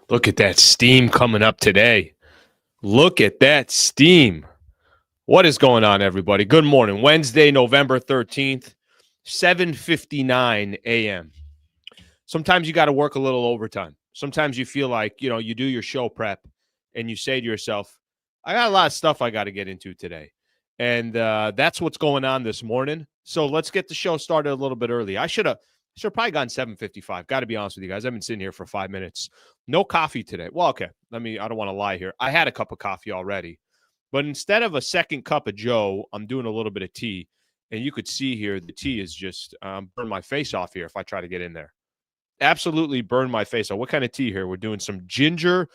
Look at that steam coming up today. Look at that steam. What is going on, everybody? Good morning. Wednesday, November 13th, 7:59 a.m. Sometimes you got to work a little overtime. Sometimes you feel like, you do your show prep and you say to yourself, I got a lot of stuff I got to get into today. And that's what's going on this morning. So let's get the show started a little bit early. I should have probably gone 7:55. Got to be honest with you guys. I've been sitting here for 5 minutes. No coffee today. Well, okay. I don't want to lie here. I had a cup of coffee already. But instead of a second cup of Joe, I'm doing a little bit of tea. And you could see here the tea is just burn my face off here if I try to get in there. Absolutely burn my face off. What kind of tea here? We're doing some ginger,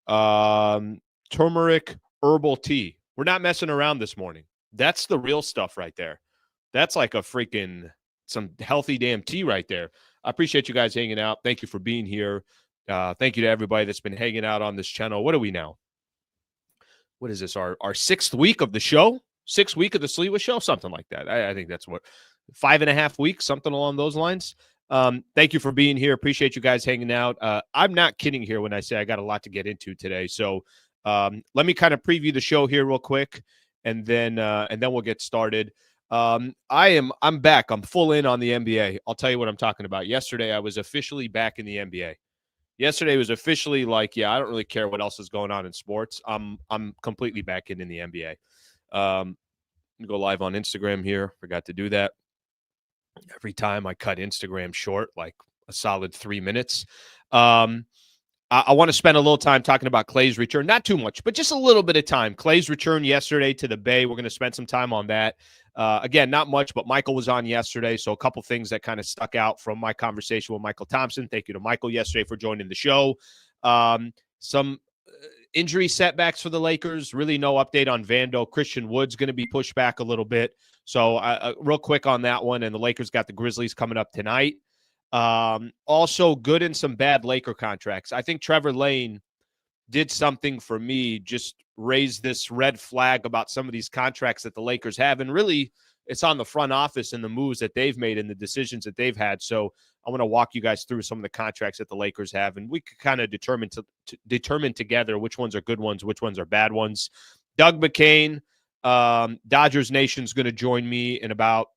turmeric, herbal tea. We're not messing around this morning. That's the real stuff right there. That's like some healthy damn tea right there. I appreciate you guys hanging out. Thank you for being here. Thank you to everybody that's been hanging out on this channel. What are we now? What is this? Our sixth week of the show? Sixth week of the Sleewa show? Something like that. I think that's what, 5.5 weeks, something along those lines. Thank you for being here. Appreciate you guys hanging out. I'm not kidding here when I say I got a lot to get into today. So let me kind of preview the show here real quick, and then we'll get started. I'm back. I'm full in on the NBA. I'll tell you what I'm talking about. Yesterday, I was officially back in the NBA. Yesterday was officially like, I don't really care what else is going on in sports. I'm completely back in the NBA. Go live on Instagram here. Forgot to do that. Every time I cut Instagram short, like a solid 3 minutes. I want to spend a little time talking about Klay's return. Not too much, but just a little bit of time. Klay's return yesterday to the Bay. We're going to spend some time on that. Again, not much, but Michael was on yesterday. So a couple things that kind of stuck out from my conversation with Michael Thompson. Thank you to Michael yesterday for joining the show. Some injury setbacks for the Lakers. Really no update on Vando. Christian Wood's going to be pushed back a little bit. So real quick on that one. And the Lakers got the Grizzlies coming up tonight. Also good and some bad Laker contracts. I think Trevor Lane did something for me, just raised this red flag about some of these contracts that the Lakers have. And really, it's on the front office and the moves that they've made and the decisions that they've had. So I want to walk you guys through some of the contracts that the Lakers have, and we could kind of determine together which ones are good ones, which ones are bad ones. Doug McKain, Dodgers Nation's going to join me in about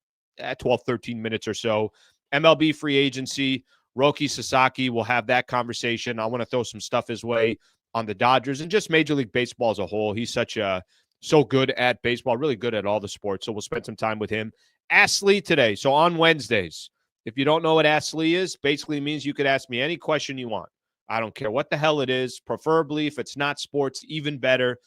12, 13 minutes or so. MLB free agency, Roki Sasaki will have that conversation. I want to throw some stuff his way on the Dodgers and just Major League Baseball as a whole. He's so good at baseball, really good at all the sports. So we'll spend some time with him. Ask Lee today. So on Wednesdays, if you don't know what Ask Lee is, basically means you could ask me any question you want. I don't care what the hell it is. Preferably, if it's not sports, even better.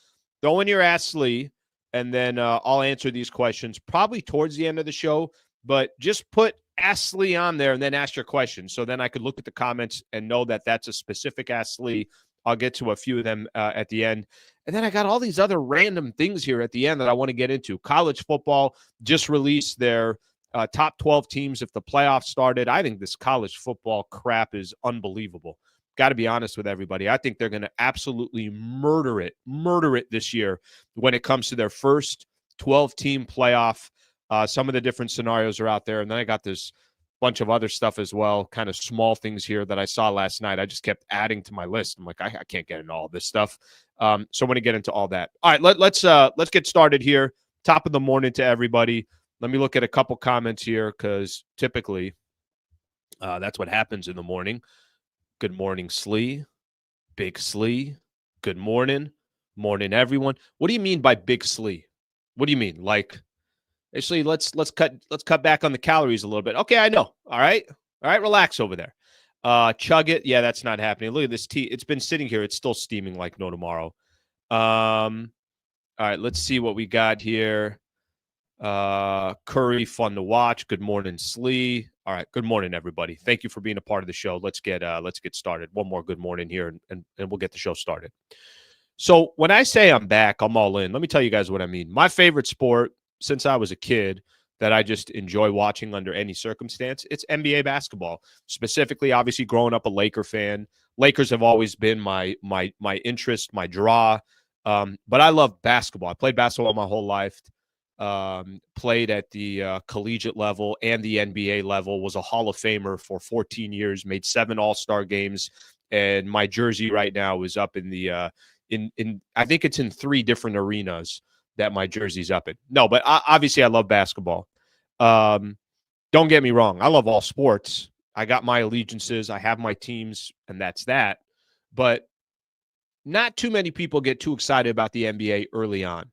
Throw in your Ask Lee, and then I'll answer these questions probably towards the end of the show. But just put Ask Lee on there and then ask your question. So then I could look at the comments and know that that's a specific Ask Lee. I'll get to a few of them at the end. And then I got all these other random things here at the end that I want to get into. College football just released their top 12 teams if the playoffs started. I think this college football crap is unbelievable. Got to be honest with everybody. I think they're going to absolutely murder it this year when it comes to their first 12-team playoff. Some of the different scenarios are out there. And then I got this bunch of other stuff as well, kind of small things here that I saw last night. I just kept adding to my list. I'm like, I can't get into all this stuff. So I want to get into all that. All right, let's get started here. Top of the morning to everybody. Let me look at a couple comments here because typically that's what happens in the morning. Good morning, Slee. Big Slee. Good morning. Morning, everyone. What do you mean by Big Slee? What do you mean? Like, actually, let's cut back on the calories a little bit. Okay, I know. All right, relax over there. Chug it. Yeah, that's not happening. Look at this tea. It's been sitting here. It's still steaming like no tomorrow. All right, let's see what we got here. Curry, fun to watch. Good morning, Slee. All right, good morning, everybody. Thank you for being a part of the show. Let's get started. One more good morning here, and we'll get the show started. So when I say I'm back, I'm all in. Let me tell you guys what I mean. My favorite sport since I was a kid that I just enjoy watching under any circumstance, it's NBA basketball. Specifically, obviously, growing up a Laker fan. Lakers have always been my interest, my draw. But I love basketball. I played basketball my whole life. Played at the collegiate level and the NBA level, was a Hall of Famer for 14 years, made 7 All-Star games and my jersey right now is up in the in I think it's in 3 different arenas that my jersey's up in. No, but obviously I love basketball. Don't get me wrong. I love all sports. I got my allegiances. I have my teams, and that's that. But not too many people get too excited about the NBA early on.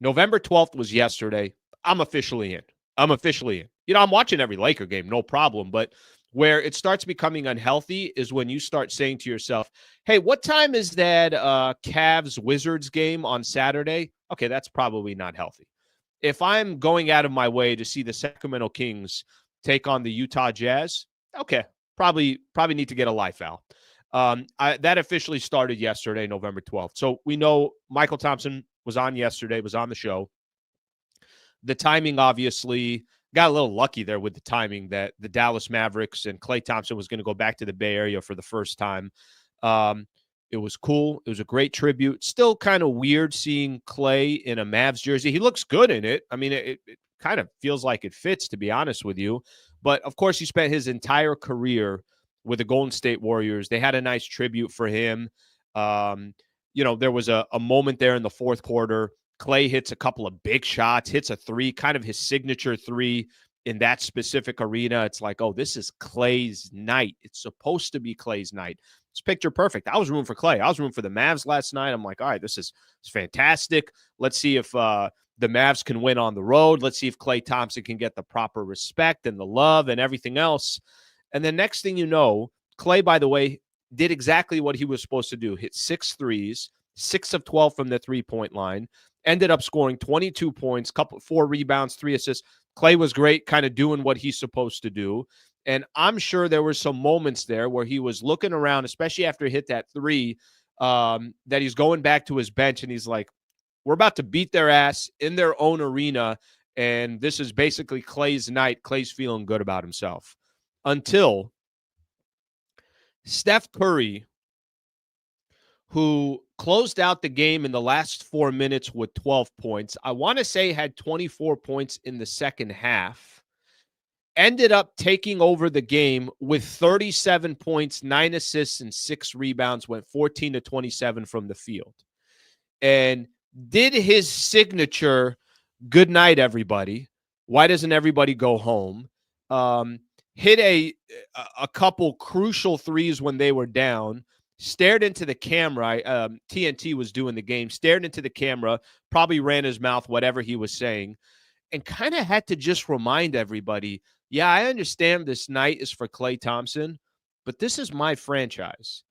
November 12th was yesterday. I'm officially in. I'm officially in. You know, I'm watching every Laker game, no problem. But where it starts becoming unhealthy is when you start saying to yourself, hey, what time is that Cavs Wizards game on Saturday? Okay, that's probably not healthy. If I'm going out of my way to see the Sacramento Kings take on the Utah Jazz, okay, probably need to get a life out. That officially started yesterday, November 12th. So we know Michael Thompson was on yesterday, was on the show. The timing, obviously, got a little lucky there with the timing that the Dallas Mavericks and Klay Thompson was going to go back to the Bay Area for the first time. It was cool. It was a great tribute. Still kind of weird seeing Klay in a Mavs jersey. He looks good in it. I mean, it kind of feels like it fits, to be honest with you. But, of course, he spent his entire career with the Golden State Warriors. They had a nice tribute for him. You know, there was a moment there in the fourth quarter. Klay hits a couple of big shots, hits a 3, kind of his signature 3 in that specific arena. It's like, oh, this is Klay's night. It's supposed to be Klay's night. It's picture perfect. I was rooting for Klay. I was rooting for the Mavs last night. I'm like, all right, this is fantastic. Let's see if the Mavs can win on the road. Let's see if Klay Thompson can get the proper respect and the love and everything else. And the next thing you know, Klay, by the way, did exactly what he was supposed to do. Hit 6 threes, 6 of 12 from the three-point line, ended up scoring 22 points, 4 rebounds, 3 assists. Klay was great, kind of doing what he's supposed to do. And I'm sure there were some moments there where he was looking around, especially after he hit that 3, that he's going back to his bench and he's like, we're about to beat their ass in their own arena, and this is basically Klay's night. Klay's feeling good about himself. Until Steph Curry, who closed out the game in the last 4 minutes with 12 points, I want to say had 24 points in the second half, ended up taking over the game with 37 points, 9 assists, and 6 rebounds, went 14 to 27 from the field. And did his signature, good night, everybody. Why doesn't everybody go home? Hit a couple crucial threes when they were down, stared into the camera. TNT was doing the game, stared into the camera, probably ran his mouth, whatever he was saying, and kind of had to just remind everybody, yeah, I understand this night is for Klay Thompson, but this is my franchise.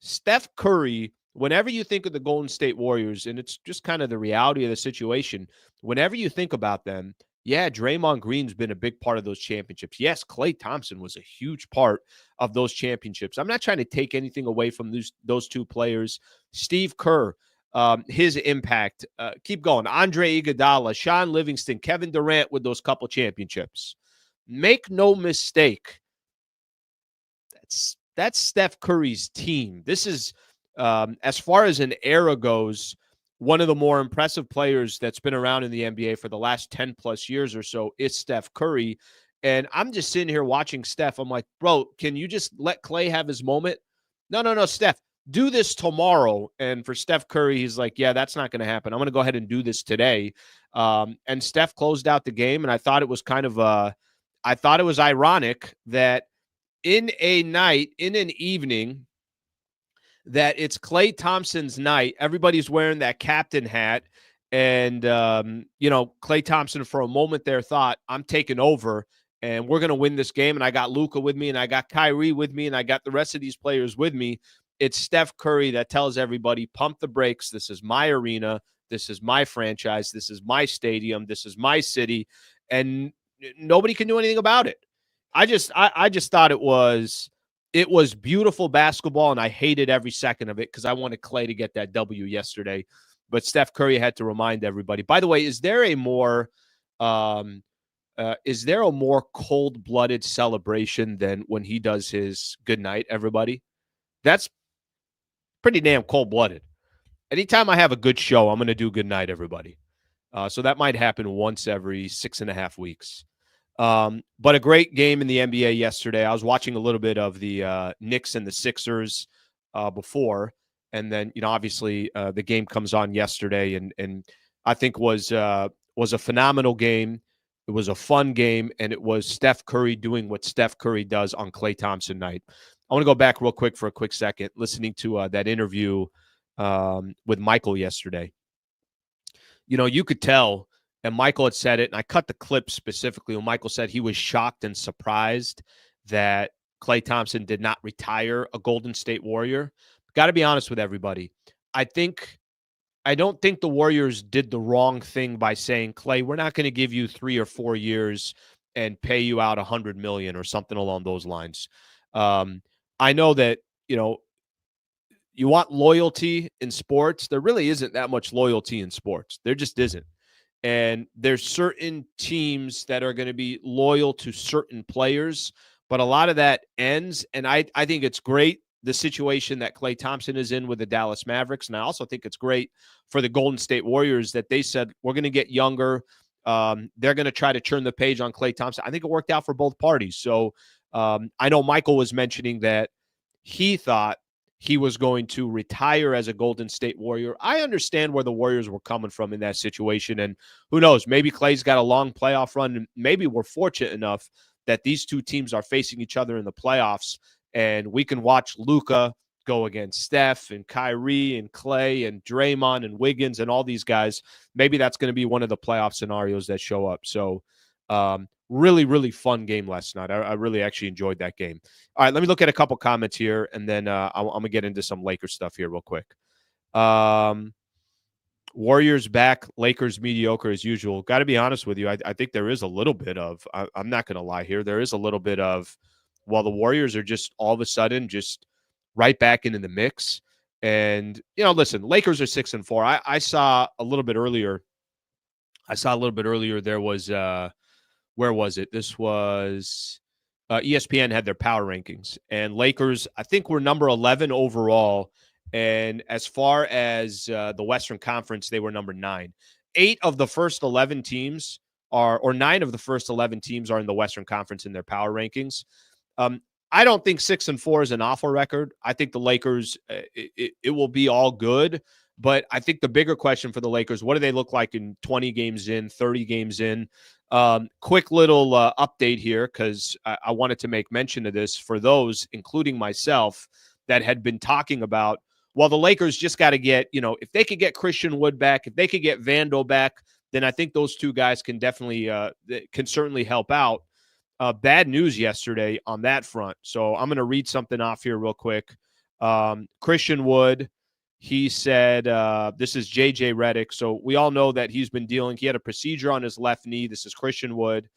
Steph Curry, whenever you think of the Golden State Warriors, and it's just kind of the reality of the situation, whenever you think about them, yeah, Draymond Green's been a big part of those championships. Yes, Klay Thompson was a huge part of those championships. I'm not trying to take anything away from those 2 players. Steve Kerr, his impact. Keep going. Andre Iguodala, Sean Livingston, Kevin Durant with those couple championships. Make no mistake, that's Steph Curry's team. This is, as far as an era goes, one of the more impressive players that's been around in the NBA for the last 10 plus years or so is Steph Curry. And I'm just sitting here watching Steph. I'm like, bro, can you just let Klay have his moment? No, Steph, do this tomorrow. And for Steph Curry, he's like, yeah, that's not going to happen. I'm going to go ahead and do this today. And Steph closed out the game. And I thought it was I thought it was ironic that in an evening, that it's Klay Thompson's night. Everybody's wearing that captain hat. And, Klay Thompson for a moment there thought, I'm taking over and we're going to win this game. And I got Luka with me and I got Kyrie with me and I got the rest of these players with me. It's Steph Curry that tells everybody, pump the brakes. This is my arena. This is my franchise. This is my stadium. This is my city. And nobody can do anything about it. I just thought it was beautiful basketball, and I hated every second of it because I wanted Klay to get that W yesterday. But Steph Curry had to remind everybody. By the way, is there a more cold-blooded celebration than when he does his good night, everybody? That's pretty damn cold-blooded. Anytime I have a good show, I'm going to do good night, everybody. So that might happen once every 6.5 weeks. But a great game in the NBA yesterday. I was watching a little bit of the Knicks and the Sixers. before. And then, obviously the game comes on yesterday and I think was a phenomenal game. It was a fun game, and it was Steph Curry doing what Steph Curry does on Klay Thompson night. I want to go back real quick for a quick second, listening to that interview with Michael yesterday. You could tell, and Michael had said it, and I cut the clip specifically when Michael said he was shocked and surprised that Klay Thompson did not retire a Golden State Warrior. Got to be honest with everybody. I don't think the Warriors did the wrong thing by saying, Klay, we're not going to give you 3 or 4 years and pay you out $100 million or something along those lines. I know that, you want loyalty in sports. There really isn't that much loyalty in sports. There just isn't. And there's certain teams that are going to be loyal to certain players, but a lot of that ends. And I think it's great, the situation that Klay Thompson is in with the Dallas Mavericks. And I also think it's great for the Golden State Warriors that they said, we're going to get younger. They're going to try to turn the page on Klay Thompson. I think it worked out for both parties. So I know Michael was mentioning that he thought he was going to retire as a Golden State Warrior. I understand where the Warriors were coming from in that situation. And who knows, maybe Klay's got a long playoff run. And maybe we're fortunate enough that these two teams are facing each other in the playoffs. And we can watch Luka go against Steph and Kyrie and Klay and Draymond and Wiggins and all these guys. Maybe that's going to be one of the playoff scenarios that show up. So really, really fun game last night. I really actually enjoyed that game. All right, let me look at a couple comments here, and then I'm going to get into some Lakers stuff here real quick. Warriors back, Lakers mediocre as usual. Got to be honest with you, I think there is a little bit of, I'm not going to lie here, there is a little bit of, well, the Warriors are just all of a sudden just right back into the mix. And, listen, Lakers are 6-4. I saw a little bit earlier. There was, where was it? This was ESPN had their power rankings. And Lakers, I think, were number 11 overall. And as far as the Western Conference, they were number 9. 8 of the first 11 teams or 9 of the first 11 teams are in the Western Conference in their power rankings. I don't think 6-4 is an awful record. I think the Lakers, it will be all good. But I think the bigger question for the Lakers, what do they look like in 20 games in, 30 games in? Quick little update here, because I wanted to make mention of this for those, including myself, that had been talking about, well, the Lakers just got to get, if they could get Christian Wood back, if they could get Vando back, then I think those two guys can definitely, can certainly help out. Bad news yesterday on that front. So I'm going to read something off here real quick. Christian Wood, he said, this is JJ Redick. So we all know that he had a procedure on his left knee. This is Christian Wood.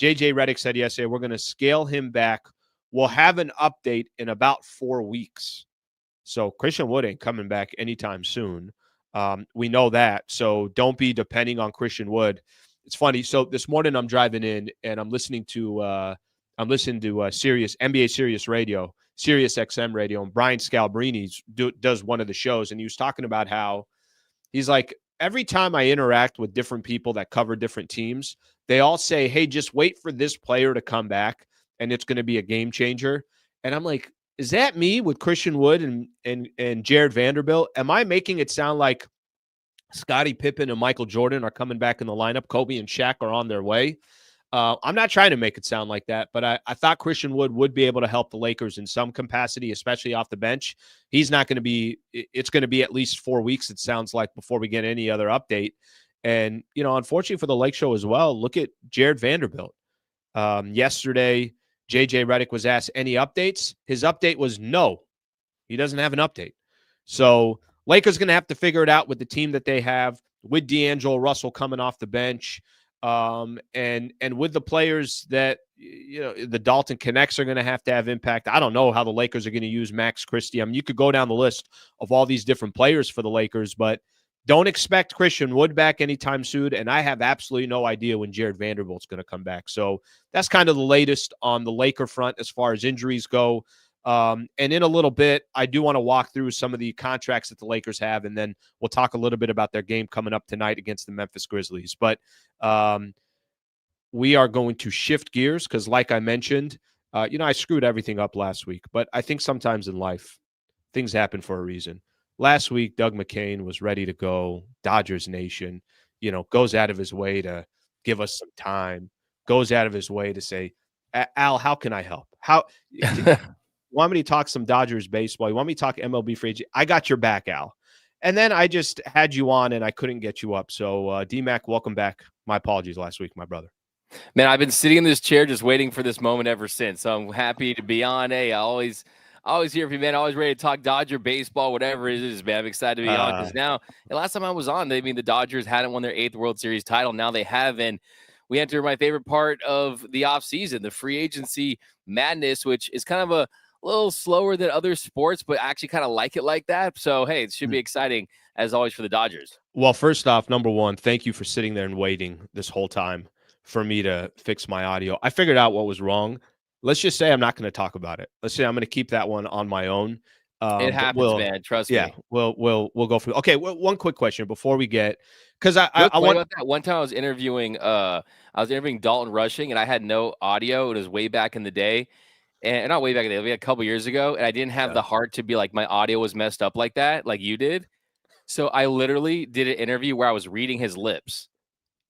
JJ Redick said yesterday, we're going to scale him back. We'll have an update in about 4 weeks. So Christian Wood ain't coming back anytime soon. We know that. So don't be depending on Christian Wood. It's funny. So this morning I'm driving in and I'm listening to Sirius NBA Sirius Radio, Sirius XM Radio, and Brian Scalabrini does one of the shows, and he was talking about how he's like, every time I interact with different people that cover different teams, they all say, hey, just wait for this player to come back and it's going to be a game changer. And I'm like, is that me with Christian Wood and Jared Vanderbilt? Am I making it sound like Scottie Pippen and Michael Jordan are coming back in the lineup? Kobe and Shaq are on their way. I'm not trying to make it sound like that, but I thought Christian Wood would be able to help the Lakers in some capacity, especially off the bench. He's not going to be – it's going to be at least 4 weeks, it sounds like, before we get any other update. And, unfortunately for the Lake Show as well, look at Jared Vanderbilt. Yesterday, J.J. Redick was asked any updates. His update was no. He doesn't have an update. So – Lakers going to have to figure it out with the team that they have, with D'Angelo Russell coming off the bench, and with the players that, the Dalton Connects are going to have impact. I don't know how the Lakers are going to use Max Christie. I mean, you could go down the list of all these different players for the Lakers, but don't expect Christian Wood back anytime soon, and I have absolutely no idea when Jared Vanderbilt's going to come back. So that's kind of the latest on the Laker front as far as injuries go. And in a little bit, I do want to walk through some of the contracts that the Lakers have, and then we'll talk a little bit about their game coming up tonight against the Memphis Grizzlies. But we are going to shift gears because, like I mentioned, I screwed everything up last week. But I think sometimes in life, things happen for a reason. Last week, Doug McKain was ready to go. Dodgers Nation, goes out of his way to give us some time, goes out of his way to say, Al, how can I help? How want me to talk some Dodgers baseball? You want me to talk MLB free agent? I got your back, Al. And then I just had you on and I couldn't get you up. So, D-Mac, welcome back. My apologies last week, my brother. Man, I've been sitting in this chair just waiting for this moment ever since. So I'm happy to be on. Hey, I always hear from you, man. Always ready to talk Dodger baseball, whatever it is, man. I'm excited to be on because now, the last time I was on, the Dodgers hadn't won their 8th World Series title. Now they have, and we enter my favorite part of the offseason, the free agency madness, which is kind of a little slower than other sports, but actually kind of like it like that. So, hey, it should be exciting, as always, for the Dodgers. Well, first off, number one, thank you for sitting there and waiting this whole time for me to fix my audio. I figured out what was wrong. Let's just say I'm not going to talk about it. Let's say I'm going to keep that one on my own. It happens, man. Trust me. Yeah, we'll go through. Okay, one quick question before we get, because I want about that. One time I was interviewing Dalton Rushing, and I had no audio. It was way back in the day, and not way back in the day, a couple years ago, and I didn't have the heart to be like my audio was messed up like that, like you did. So I literally did an interview where I was reading his lips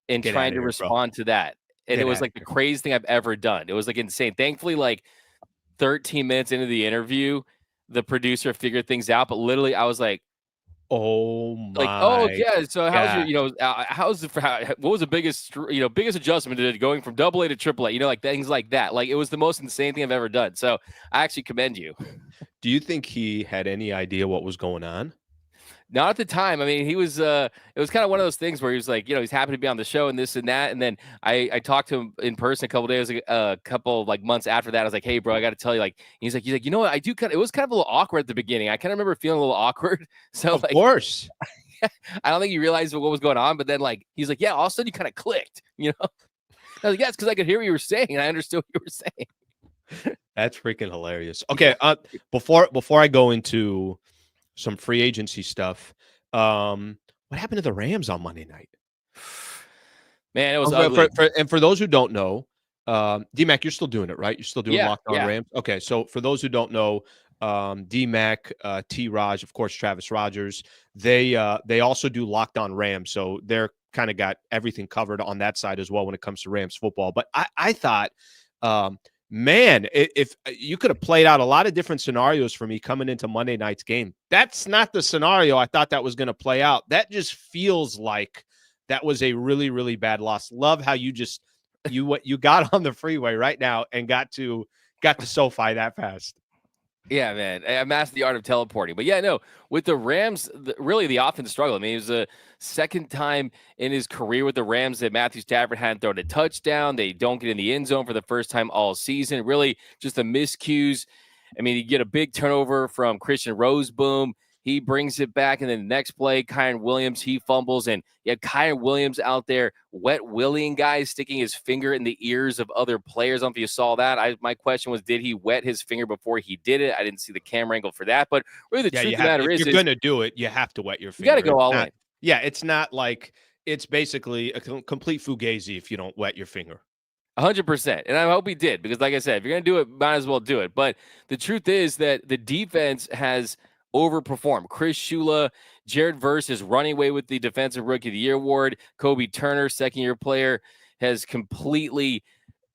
and trying to respond to that. And it was like the craziest thing I've ever done. It was like insane. Thankfully, like 13 minutes into the interview, the producer figured things out. But literally, I was like, "Oh my!" Like, oh yeah. So how's your, what was the biggest adjustment to going from AA to AAA? Like things like that. Like it was the most insane thing I've ever done. So I actually commend you. Do you think he had any idea what was going on? Not at the time. I mean, he was it was kind of one of those things where he was like, he's happy to be on the show and this and that. And then I talked to him in person a couple days, a couple like months after that. I was like, hey, bro, I got to tell you, like, he's like, you know what? It was kind of a little awkward at the beginning. I kind of remember feeling a little awkward. So of course, I don't think he realized what was going on. But then like, he's like, yeah, all of a sudden you kind of clicked, I was like, yeah, it's because I could hear what you were saying and I understood what you were saying. That's freaking hilarious. Okay. Before I go into some free agency stuff. What happened to the Rams on Monday night? Man, it was ugly. And for those who don't know, D-Mac, you're still doing it, right? You're still doing Locked On Rams? Okay, so for those who don't know, D-Mac, T-Raj, of course, Travis Rogers, they also do Locked On Rams, so they're kind of got everything covered on that side as well when it comes to Rams football. But I thought man, if you could have played out a lot of different scenarios for me coming into Monday night's game. That's not the scenario I thought that was going to play out. That just feels like that was a really, really bad loss. Love how you got on the freeway right now and got to SoFi that fast. Yeah, man. I mastered the art of teleporting. But yeah, no, with the Rams, really the offense struggled. I mean, it was the second time in his career with the Rams that Matthew Stafford hadn't thrown a touchdown. They don't get in the end zone for the first time all season. Really just the miscues. I mean, you get a big turnover from Christian Roseboom. He brings it back, and then the next play, Kyren Williams, he fumbles, and you have Kyren Williams out there wet willing guys, sticking his finger in the ears of other players. I don't know if you saw that. My question was, did he wet his finger before he did it? I didn't see the camera angle for that, but really the truth of the matter is, if you're going to do it, you have to wet your finger. You got to go all in. Yeah, it's not like it's basically a complete fugazi if you don't wet your finger. 100%. And I hope he did, because like I said, if you're going to do it, might as well do it. But the truth is that the defense has overperformed. Chris Shula, Jared Verse is running away with the Defensive Rookie of the Year award. Kobe Turner, second-year player, has completely,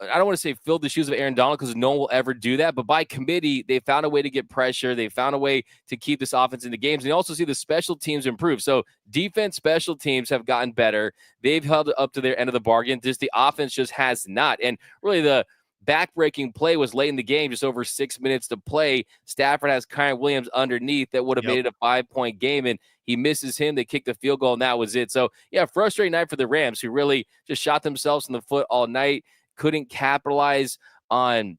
I don't want to say filled the shoes of Aaron Donald, because no one will ever do that. But by committee, they found a way to get pressure. They found a way to keep this offense in the games. And you also see the special teams improve. So defense, special teams have gotten better. They've held up to their end of the bargain. Just the offense just has not. And really the backbreaking play was late in the game, just over 6 minutes to play. Stafford has Kyren Williams underneath that would have made it a 5-point game, and he misses him. They kicked the field goal, and that was it. So, yeah, frustrating night for the Rams, who really just shot themselves in the foot all night, couldn't capitalize on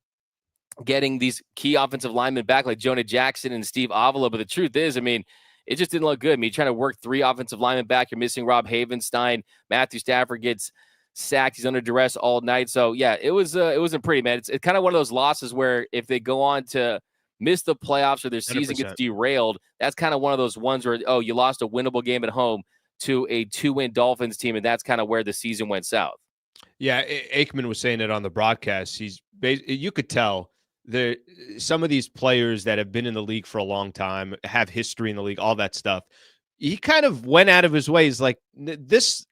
getting these key offensive linemen back like Jonah Jackson and Steve Avila. But the truth is, I mean, it just didn't look good. I mean, trying to work 3 offensive linemen back. You're missing Rob Havenstein. Matthew Stafford gets sacked. He's under duress all night. So yeah, it wasn't pretty, man. It's kind of one of those losses where if they go on to miss the playoffs or their season 100%. Gets derailed, that's kind of one of those ones where, oh, you lost a winnable game at home to a 2-win Dolphins team, and that's kind of where the season went south. Yeah, Aikman was saying it on the broadcast. You could tell some of these players that have been in the league for a long time, have history in the league, all that stuff. He kind of went out of his way. He's like this.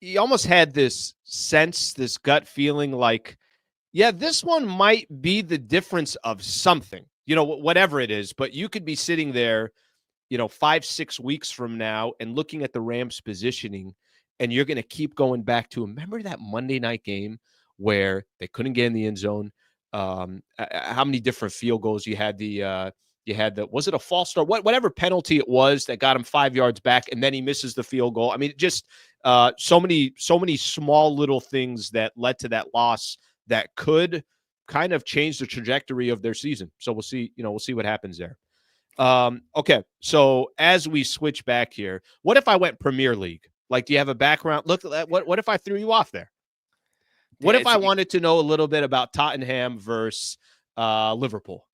He almost had this sense, this gut feeling like, yeah, this one might be the difference of something, whatever it is. But you could be sitting there, 5-6 weeks from now and looking at the Rams positioning, and you're going to keep going back to, remember that Monday night game where they couldn't get in the end zone? How many different field goals you had? Was it a false start? Whatever penalty it was that got him 5 yards back, and then he misses the field goal. I mean, just so many small little things that led to that loss that could kind of change the trajectory of their season. So we'll see. We'll see what happens there. Okay, so as we switch back here, what if I went Premier League? Like, do you have a background? Look at that. What if I threw you off there? What if I wanted to know a little bit about Tottenham versus Liverpool?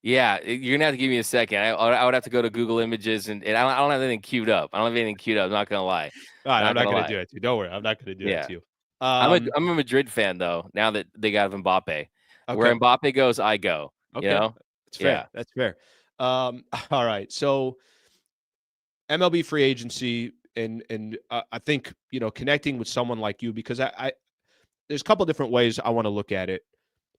Yeah, you're gonna have to give me a second. I would have to go to Google Images, and I don't have anything queued up. I don't have anything queued up. I'm not gonna lie. All right, I'm not gonna do it to you. Don't worry, I'm not gonna do it to you. I'm a Madrid fan though. Now that they got Mbappe, okay. Where Mbappe goes, I go. Okay, that's fair. Yeah, that's fair. All right, so MLB free agency, and I think connecting with someone like you, because I there's a couple different ways I want to look at it.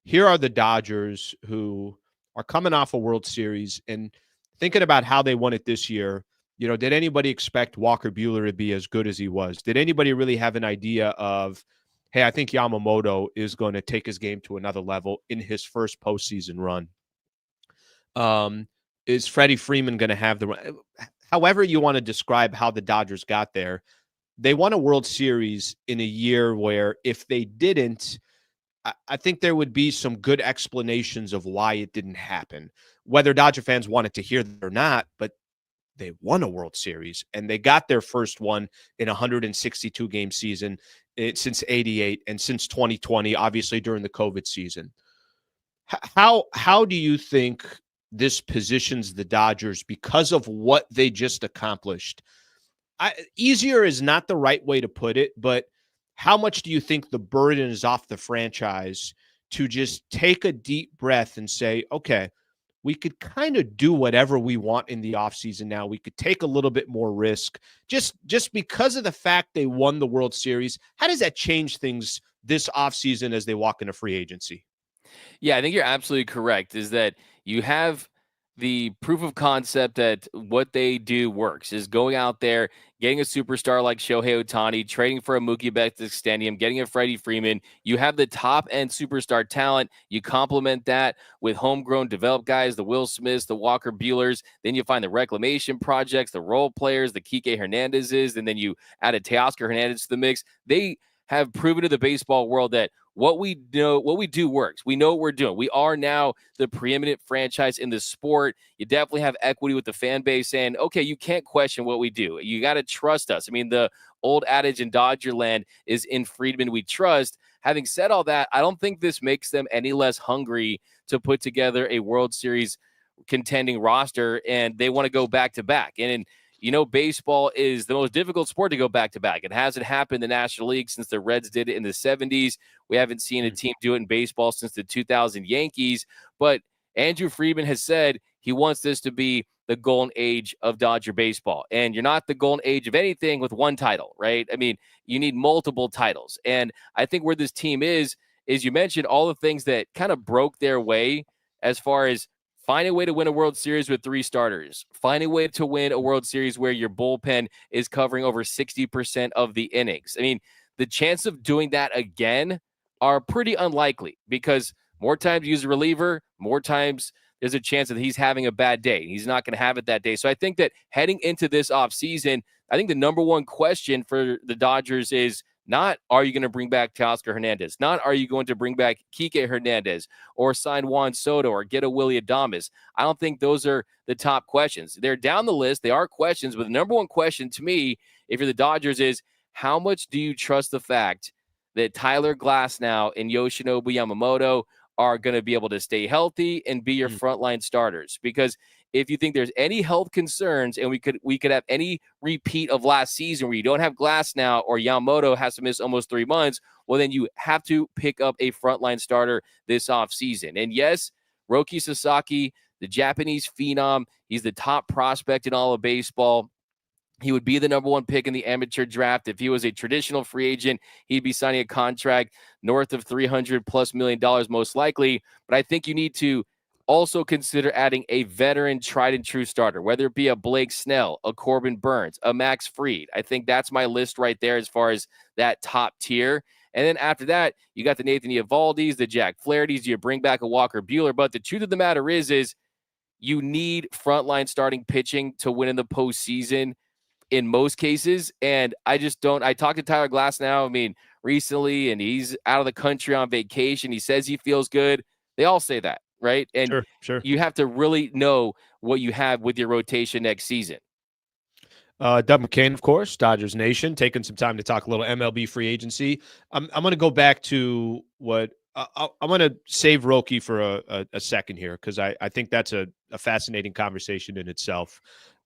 Here are the Dodgers who are coming off a World Series and thinking about how they won it this year. Did anybody expect Walker Buehler to be as good as he was? Did anybody really have an idea of, hey, I think Yamamoto is going to take his game to another level in his first postseason run? Is Freddie Freeman going to have the run? However you want to describe how the Dodgers got there, they won a World Series in a year where if they didn't, I think there would be some good explanations of why it didn't happen, whether Dodger fans wanted to hear that or not, but they won a World Series and they got their first one in a 162-game season since 88 and since 2020, obviously during the COVID season. How do you think this positions the Dodgers because of what they just accomplished? Easier is not the right way to put it, but how much do you think the burden is off the franchise to just take a deep breath and say, okay, we could kind of do whatever we want in the offseason now. We could take a little bit more risk just because of the fact they won the World Series. How does that change things this offseason as they walk into free agency? Yeah, I think you're absolutely correct, is that you have the proof of concept that what they do works, is going out there, getting a superstar like Shohei Ohtani, trading for a Mookie Betts Stadium, getting a Freddie Freeman. You have the top-end superstar talent. You complement that with homegrown developed guys, the Will Smiths, the Walker Buehlers. Then you find the reclamation projects, the role players, the Kike Hernandezes, and then you add a Teoscar Hernandez to the mix. They have proven to the baseball world that what we do works. We know what we're doing. We are now the preeminent franchise in the sport. You definitely have equity with the fan base saying, okay, you can't question what we do. You got to trust us. I mean, the old adage in Dodgerland is in Friedman we trust. Having said all that, I don't think this makes them any less hungry to put together a World Series contending roster, and they want to go back to back. And baseball is the most difficult sport to go back-to-back. It hasn't happened in the National League since the Reds did it in the 70s. We haven't seen a team do it in baseball since the 2000 Yankees. But Andrew Friedman has said he wants this to be the golden age of Dodger baseball. And you're not the golden age of anything with one title, right? I mean, you need multiple titles. And I think where this team is you mentioned all the things that kind of broke their way as far as find a way to win a World Series with 3 starters. Find a way to win a World Series where your bullpen is covering over 60% of the innings. I mean, the chance of doing that again are pretty unlikely because more times you use a reliever, more times there's a chance that he's having a bad day. He's not going to have it that day. So I think that heading into this offseason, I think the number one question for the Dodgers is not, are you going to bring back Teoscar Hernandez? Not, are you going to bring back Kike Hernandez or sign Juan Soto or get a Willy Adames? I don't think those are the top questions. They're down the list. They are questions, but the number one question to me, if you're the Dodgers, is how much do you trust the fact that Tyler Glasnow and Yoshinobu Yamamoto are going to be able to stay healthy and be your frontline starters? Because if you think there's any health concerns and we could have any repeat of last season where you don't have Glasnow or Yamamoto has to miss almost 3 months, well, then you have to pick up a frontline starter this offseason. And yes, Roki Sasaki, the Japanese phenom. He's the top prospect in all of baseball. He would be the number one pick in the amateur draft. If he was a traditional free agent, he'd be signing a contract north of $300+ million most likely. But I think you need to also consider adding a veteran, tried and true starter, whether it be a Blake Snell, a Corbin Burns, a Max Fried. I think that's my list right there as far as that top tier. And then after that, you got the Nathan Eovaldi's, the Jack Flaherty's. You bring back a Walker Buehler. But the truth of the matter is you need frontline starting pitching to win in the postseason in most cases. And I just don't. I talked to Tyler Glass now, recently, and he's out of the country on vacation. He says he feels good. They all say that, right? And Sure. You have to really know what you have with your rotation next season. Doug McKain, of course, Dodgers Nation, taking some time to talk a little MLB free agency. I'm going to go back to what I'm going to save Roki for a second here, because I think that's a fascinating conversation in itself.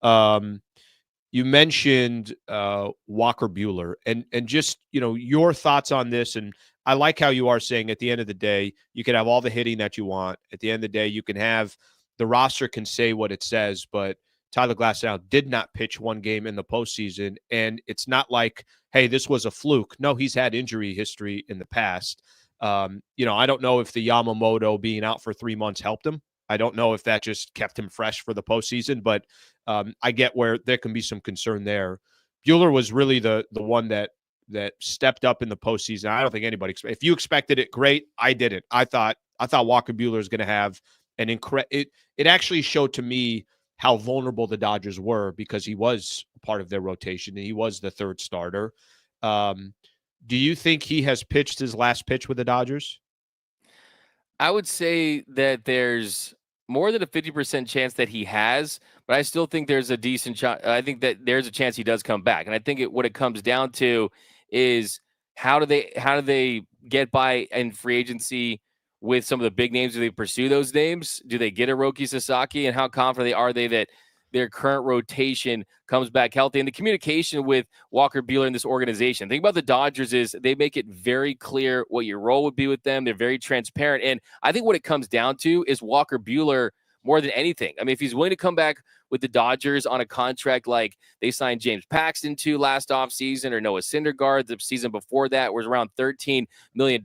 You mentioned Walker Buehler, and just, your thoughts on this. And I like how you are saying at the end of the day, you can have all the hitting that you want. At the end of the day, you can have the roster can say what it says, but Tyler Glasnow did not pitch one game in the postseason. And it's not like, hey, this was a fluke. No, he's had injury history in the past. I don't know if the Yamamoto being out for 3 months helped him. I don't know if that just kept him fresh for the postseason, but I get where there can be some concern there. Buehler was really the one that stepped up in the postseason. I don't think anybody if you expected it, great. I didn't. I thought Walker Buehler is going to have an it actually showed to me how vulnerable the Dodgers were, because he was part of their rotation and he was the third starter. Do you think he has pitched his last pitch with the Dodgers? I would say that there's more than a 50% chance that he has, but I still think there's a decent chance. I think that there's a chance he does come back. And I think what it comes down to is how do they get by in free agency with some of the big names? Do they pursue those names? Do they get a Roki Sasaki? And how confident are they that their current rotation comes back healthy? And the communication with Walker Buehler in this organization. The thing about the Dodgers is they make it very clear what your role would be with them. They're very transparent. And I think what it comes down to is Walker Buehler more than anything. If he's willing to come back with the Dodgers on a contract like they signed James Paxton to last offseason, or Noah Syndergaard the season before that was around $13 million,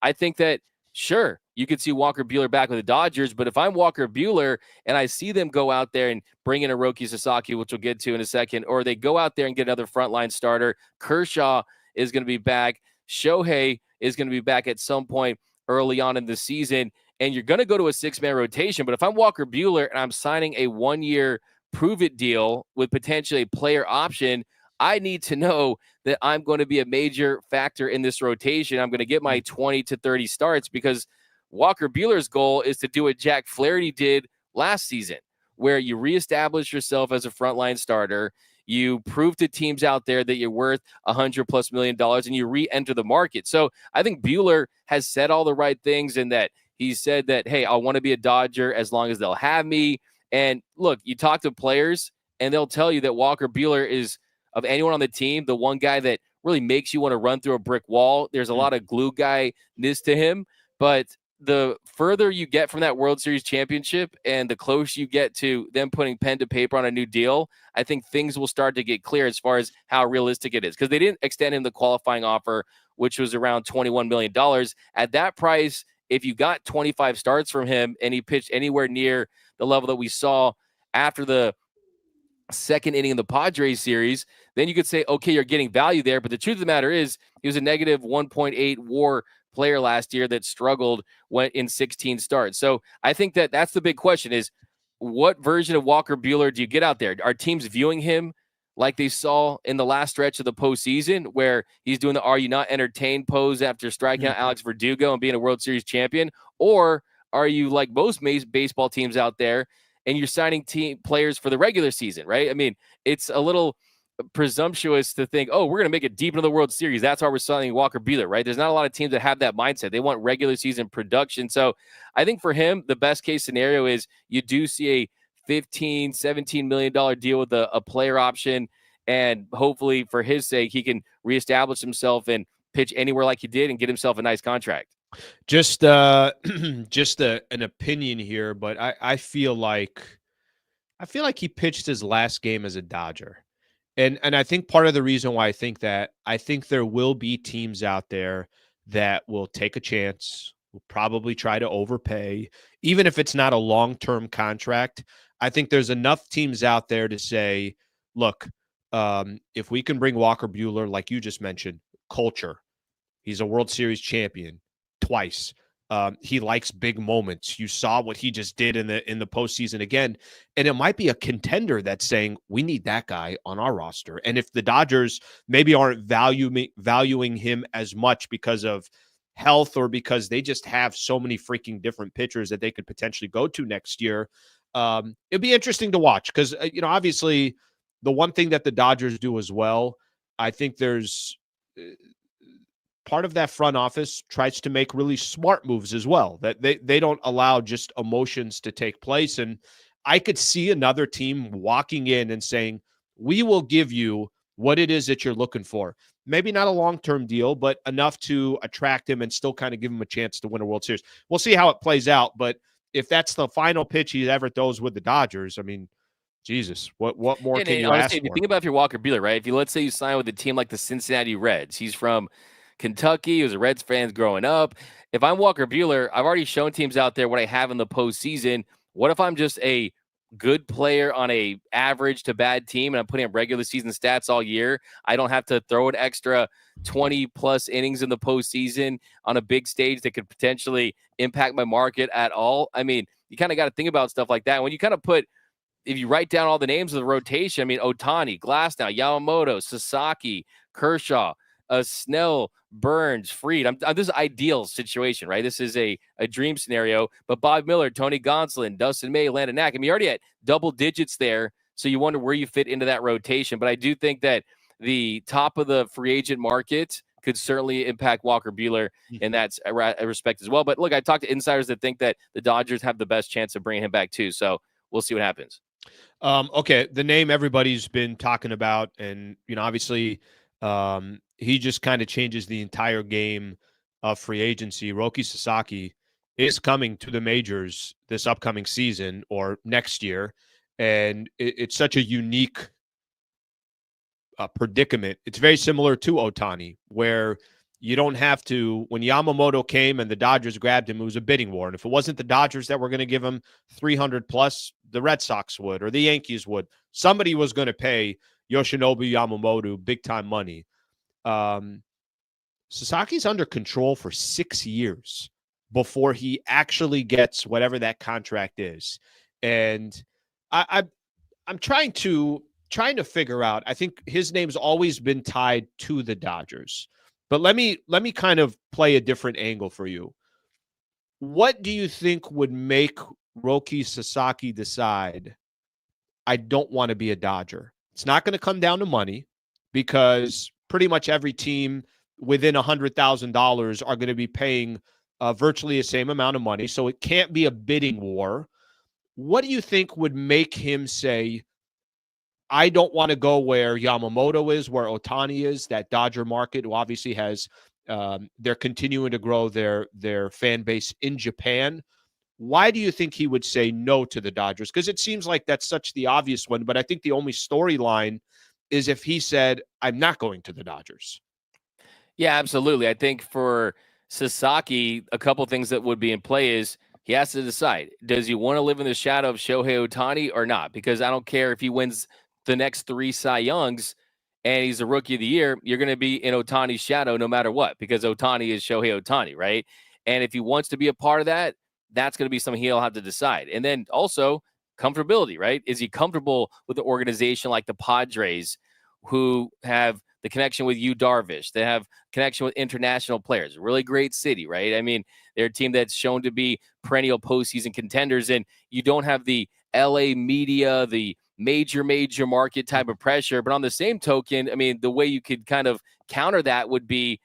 I think that, sure, you could see Walker Buehler back with the Dodgers. But if I'm Walker Buehler and I see them go out there and bring in a Roki Sasaki, which we'll get to in a second, or they go out there and get another frontline starter, Kershaw is going to be back, Shohei is going to be back at some point early on in the season, and you're going to go to a 6-man rotation. But if I'm Walker Buehler and I'm signing a 1-year prove-it deal with potentially a player option, I need to know that I'm going to be a major factor in this rotation. I'm going to get my 20 to 30 starts, because Walker Buehler's goal is to do what Jack Flaherty did last season, where you reestablish yourself as a frontline starter. You prove to teams out there that you're worth $100+ million, and you re-enter the market. So I think Buehler has said all the right things, and that he said that, hey, I want to be a Dodger as long as they'll have me. And look, you talk to players and they'll tell you that Walker Buehler is, of anyone on the team, the one guy that really makes you want to run through a brick wall. There's a lot of glue guy-ness to him, but the further you get from that World Series championship and the closer you get to them putting pen to paper on a new deal, I think things will start to get clear as far as how realistic it is, because they didn't extend him the qualifying offer, which was around $21 million. At that price, if you got 25 starts from him and he pitched anywhere near the level that we saw after the second inning of the Padres series, then you could say, okay, you're getting value there. But the truth of the matter is he was a negative 1.8 WAR player last year that struggled went in 16 starts. So I think that that's the big question is, what version of Walker Buehler do you get out there? Are teams viewing him like they saw in the last stretch of the postseason, where he's doing the "Are you not entertained" pose after striking out Alex Verdugo and being a World Series champion? Or are you like most baseball teams out there and you're signing team players for the regular season, right? It's a little presumptuous to think, oh, we're going to make it deep into the World Series. That's why we're signing Walker Buehler, right? There's not a lot of teams that have that mindset. They want regular season production. So I think for him, the best case scenario is you do see a $15, $17 million deal with a player option. And hopefully for his sake, he can reestablish himself and pitch anywhere like he did and get himself a nice contract. Just just an opinion here, but I feel like he pitched his last game as a Dodger. And I think part of the reason why I think there will be teams out there that will take a chance, will probably try to overpay, even if it's not a long-term contract. I think there's enough teams out there to say, look, if we can bring Walker Buehler, like you just mentioned, culture. He's a World Series champion twice. He likes big moments. You saw what he just did in the postseason again, and it might be a contender that's saying we need that guy on our roster. And if the Dodgers maybe aren't valuing him as much because of health or because they just have so many freaking different pitchers that they could potentially go to next year, it'd be interesting to watch because obviously the one thing that the Dodgers do as well, I think there's part of that front office tries to make really smart moves as well, that they don't allow just emotions to take place. And I could see another team walking in and saying, we will give you what it is that you're looking for. Maybe not a long-term deal, but enough to attract him and still kind of give him a chance to win a World Series. We'll see how it plays out. But if that's the final pitch he ever throws with the Dodgers, I mean, Jesus, what more can you honestly, ask if you for? think about if you're Walker Buehler, right? If you let's say you sign with a team like the Cincinnati Reds, he's from Kentucky. He was a Reds fan growing up. If I'm Walker Buehler, I've already shown teams out there what I have in the postseason. What if I'm just a good player on a average to bad team and I'm putting up regular season stats all year? I don't have to throw an extra 20 plus innings in the postseason on a big stage that could potentially impact my market at all. I mean, you kind of got to think about stuff like that. When you kind of put, if you write down all the names of the rotation, I mean, Ohtani, Glasnow, Yamamoto, Sasaki, Kershaw, Snell, Burns, Fried. This is ideal situation, right? This is a dream scenario. But Bob Miller, Tony Gonsolin, Dustin May, Landon Knack. I mean, you're already at double digits there. So you wonder where you fit into that rotation. But I do think that the top of the free agent market could certainly impact Walker Buehler in that respect as well. But look, I talked to insiders that think that the Dodgers have the best chance of bringing him back too. So we'll see what happens. Okay, the name everybody's been talking about, and obviously, he just kind of changes the entire game of free agency. Roki Sasaki is coming to the majors this upcoming season or next year, and it's such a unique predicament. It's very similar to Ohtani, where you don't have to. When Yamamoto came and the Dodgers grabbed him, it was a bidding war. And if it wasn't the Dodgers that were going to give him 300 plus, the Red Sox would or the Yankees would. Somebody was going to pay Yoshinobu Yamamoto big time money. Sasaki's under control for 6 years before he actually gets whatever that contract is. And I'm trying to figure out. I think his name's always been tied to the Dodgers. But let me kind of play a different angle for you. What do you think would make Roki Sasaki decide, I don't want to be a Dodger? It's not going to come down to money because pretty much every team within $100,000 are going to be paying virtually the same amount of money. So it can't be a bidding war. What do you think would make him say, I don't want to go where Yamamoto is, where Ohtani is, that Dodger market, who obviously has, they're continuing to grow their fan base in Japan. Why do you think he would say no to the Dodgers? Because it seems like that's such the obvious one, but I think the only storyline is if he said, I'm not going to the Dodgers. Yeah, absolutely. I think for Sasaki, a couple things that would be in play is he has to decide, does he want to live in the shadow of Shohei Ohtani or not? Because I don't care if he wins the next 3 Cy Youngs and he's a rookie of the year, you're going to be in Ohtani's shadow no matter what, because Ohtani is Shohei Ohtani, right? And if he wants to be a part of that, that's going to be something he'll have to decide. And then also comfortability, right? Is he comfortable with the organization like the Padres, who have the connection with Yu Darvish, they have connection with international players, really great city, right? I mean, they're a team that's shown to be perennial postseason contenders, and you don't have the LA media, the major market type of pressure. But on the same token, I mean, the way you could kind of counter that would be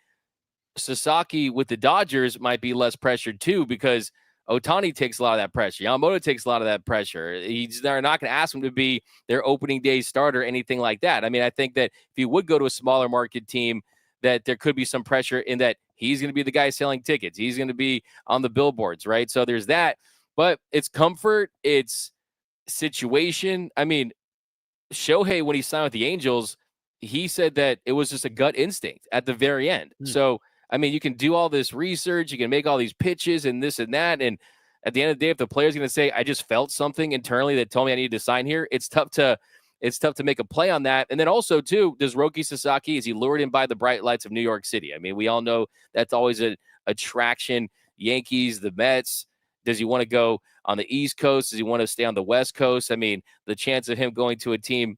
Sasaki with the Dodgers might be less pressured too, because Ohtani takes a lot of that pressure. Yamamoto takes a lot of that pressure. They're not going to ask him to be their opening day starter, anything like that. I mean, I think that if he would go to a smaller market team, that there could be some pressure in that He's going to be the guy selling tickets. He's going to be on the billboards, right? So there's that. But it's comfort. It's situation. I mean, Shohei, when he signed with the Angels, he said that it was just a gut instinct at the very end. So, I mean, you can do all this research, you can make all these pitches and this and that. And at the end of the day, if the player's going to say, I just felt something internally that told me I needed to sign here, it's tough to make a play on that. And then also, too, does Roki Sasaki, is he lured in by the bright lights of New York City? I mean, we all know that's always an attraction. Yankees, the Mets. Does he want to go on the East Coast? Does he want to stay on the West Coast? I mean, the chance of him going to a team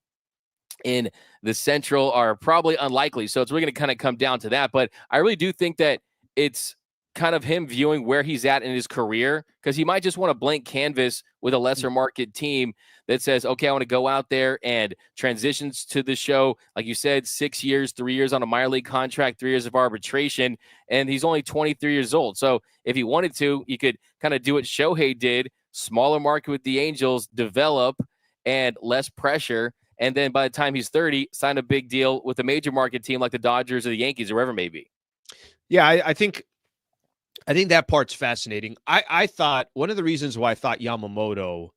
in the Central are probably unlikely. So it's really going to kind of come down to that. But I really do think that it's kind of him viewing where he's at in his career, because he might just want a blank canvas with a lesser market team that says, okay, I want to go out there and transitions to the show. Like you said, 6 years, 3 years on a minor league contract, 3 years of arbitration, and he's only 23 years old. So if he wanted to, he could kind of do what Shohei did, smaller market with the Angels, develop, and less pressure. And then by the time he's 30, sign a big deal with a major market team like the Dodgers or the Yankees or wherever it may be. Yeah, I think that part's fascinating. I thought one of the reasons why I thought Yamamoto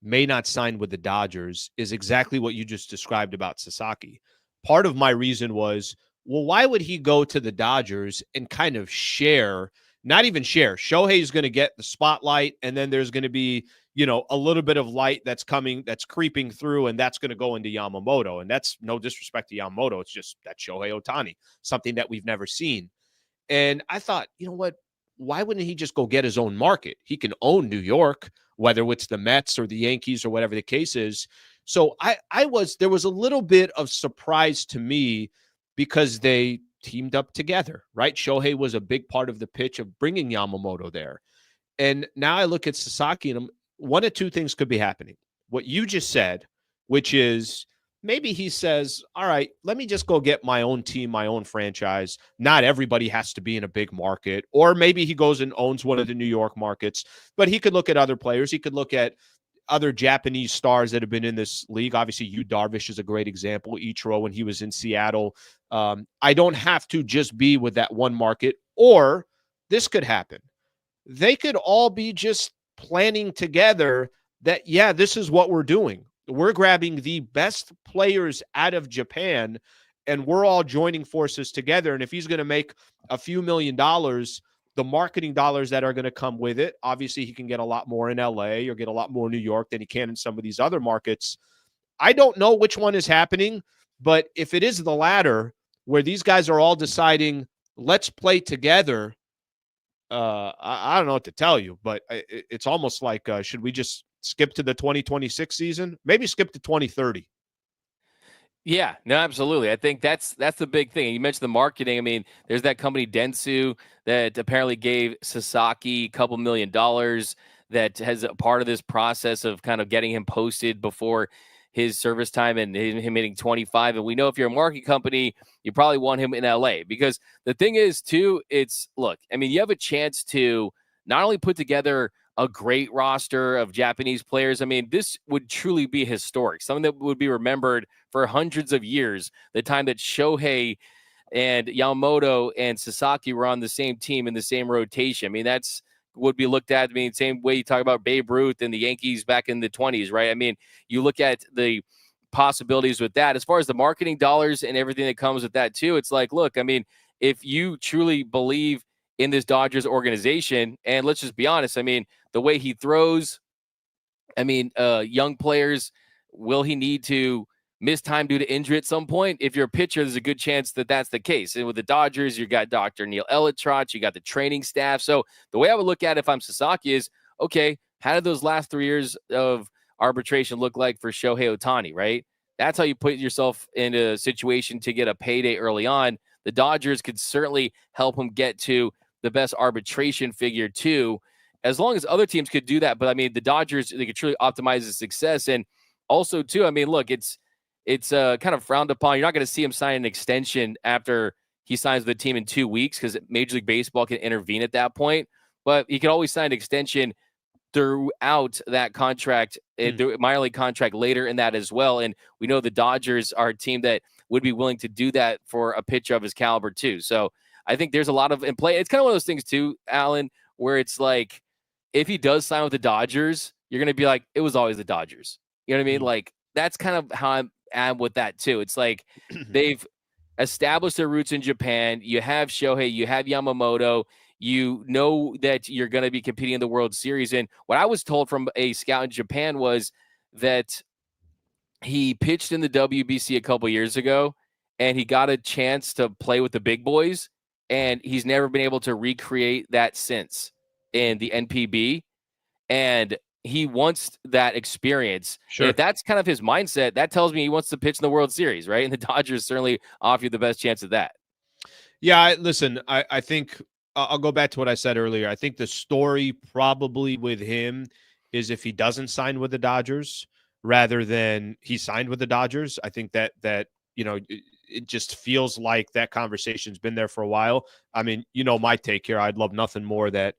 may not sign with the Dodgers is exactly what you just described about Sasaki. Part of my reason was, well, why would he go to the Dodgers and kind of share, not even share? Shohei's going to get the spotlight, and then there's going to be, a little bit of light that's creeping through, and that's going to go into Yamamoto. And that's no disrespect to Yamamoto. It's just that Shohei Ohtani, something that we've never seen. And I thought, you know what? Why wouldn't he just go get his own market? He can own New York, whether it's the Mets or the Yankees or whatever the case is. So there was a little bit of surprise to me because they teamed up together, right? Shohei was a big part of the pitch of bringing Yamamoto there. And now I look at Sasaki, and one of two things could be happening. What you just said, which is maybe he says, all right, let me just go get my own team, my own franchise. Not everybody has to be in a big market. Or maybe he goes and owns one of the New York markets. But he could look at other players. He could look at other Japanese stars that have been in this league. Obviously, Yu Darvish is a great example. Ichiro, when he was in Seattle. I don't have to just be with that one market. Or this could happen. They could all be just planning together that, yeah, this is what we're doing. We're grabbing the best players out of Japan, and we're all joining forces together. And if he's going to make a few $1 million, the marketing dollars that are going to come with it, obviously he can get a lot more in LA or get a lot more in New York than he can in some of these other markets. I don't know which one is happening, but if it is the latter, where these guys are all deciding, let's play together, I don't know what to tell you, but it's almost like, should we just skip to the 2026 season? Maybe skip to 2030. Yeah, no, absolutely. I think that's the big thing. You mentioned the marketing. I mean, there's that company Dentsu that apparently gave Sasaki a couple $1 million that has a part of this process of kind of getting him posted before his service time and him hitting 25. And we know if you're a marketing company, you probably want him in LA, because the thing is too, look, I mean, you have a chance to not only put together a great roster of Japanese players. I mean, this would truly be historic, something that would be remembered for hundreds of years. The time that Shohei and Yamamoto and Sasaki were on the same team in the same rotation. I mean, that's would be looked at. I mean, same way you talk about Babe Ruth and the Yankees back in the 20s, right? I mean, you look at the possibilities with that. As far as the marketing dollars and everything that comes with that too, it's like, look, I mean, if you truly believe in this Dodgers organization, and let's just be honest, I mean, the way he throws, I mean, young players, will he need to miss time due to injury at some point? If you're a pitcher, there's a good chance that that's the case. And with the Dodgers, you got Dr. Neil Elitrot, you got the training staff. So the way I would look at it if I'm Sasaki is, okay, how did those last 3 years of arbitration look like for Shohei Ohtani, right? That's how you put yourself in a situation to get a payday early on. The Dodgers could certainly help him get to the best arbitration figure too, as long as other teams could do that. But I mean, the Dodgers, they could truly optimize his success. And also too, I mean, look, it's kind of frowned upon. You're not going to see him sign an extension after he signs with the team in 2 weeks, because Major League Baseball can intervene at that point. But he can always sign an extension throughout that contract, the minor league contract later in that as well. And we know the Dodgers are a team that would be willing to do that for a pitcher of his caliber too. So I think there's a lot of in play. It's kind of one of those things too, Alan, where it's like, if he does sign with the Dodgers, you're going to be like, it was always the Dodgers. You know what I mean? Like, that's kind of how I'm with that too. It's like they've established their roots in Japan. You have Shohei, you have Yamamoto. You know that you're going to be competing in the World Series. And what I was told from a scout in Japan was that he pitched in the WBC a couple years ago, and he got a chance to play with the big boys, and he's never been able to recreate that since in the NPB. And he wants that experience. Sure. And if that's kind of his mindset, that tells me he wants to pitch in the World Series, right? And the Dodgers certainly offer you the best chance of that. Yeah, listen, I think I'll go back to what I said earlier. I think the story probably with him is if he doesn't sign with the Dodgers rather than he signed with the Dodgers. I think that it just feels like that conversation's been there for a while. I mean, my take here. I'd love nothing more that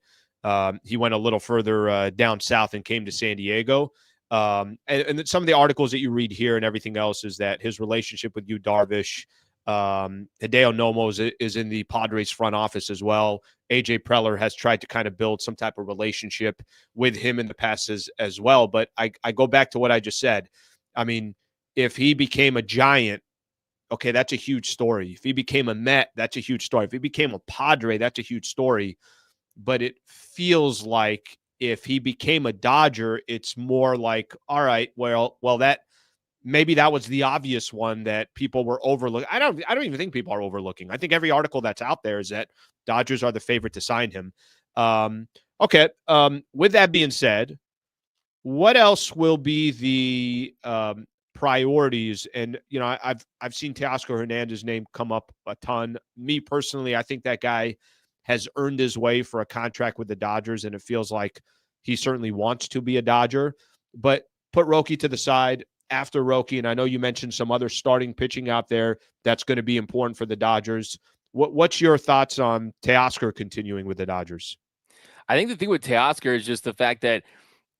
he went a little further down south and came to San Diego. And some of the articles that you read here and everything else is that his relationship with Yu Darvish, Hideo Nomo is in the Padres front office as well. AJ Preller has tried to kind of build some type of relationship with him in the past as well. But I go back to what I just said. I mean, if he became a Giant, okay, that's a huge story. If he became a Met, that's a huge story. If he became a Padre, that's a huge story. But it feels like if he became a Dodger, it's more like, all right, well, that maybe that was the obvious one that people were overlooking. I don't even think people are overlooking. I think every article that's out there is that Dodgers are the favorite to sign him. Okay. With that being said, what else will be the priorities? And I've seen Teoscar Hernandez's name come up a ton. Me personally, I think that guy has earned his way for a contract with the Dodgers, and it feels like he certainly wants to be a Dodger. But put Roki to the side. After Roki, and I know you mentioned some other starting pitching out there that's going to be important for the Dodgers. What's your thoughts on Teoscar continuing with the Dodgers? I think the thing with Teoscar is just the fact that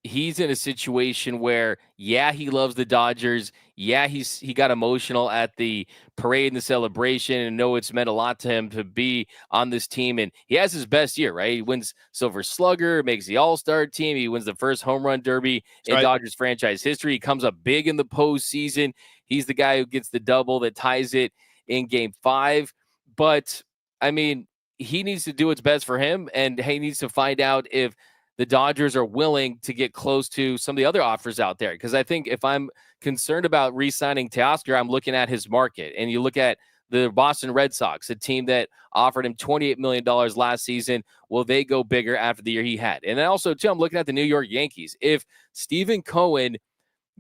he's in a situation where, yeah, he loves the Dodgers. Yeah, he got emotional at the parade and the celebration, and know it's meant a lot to him to be on this team. And he has his best year, right? He wins Silver Slugger, makes the All-Star team. He wins the first home run derby in Dodgers franchise history. He comes up big in the postseason. He's the guy who gets the double that ties it in Game 5. But, I mean, he needs to do what's best for him, and he needs to find out if the Dodgers are willing to get close to some of the other offers out there. Because I think if I'm concerned about re-signing Teoscar, I'm looking at his market. And you look at the Boston Red Sox, a team that offered him $28 million last season. Will they go bigger after the year he had? And then also, too, I'm looking at the New York Yankees. If Stephen Cohen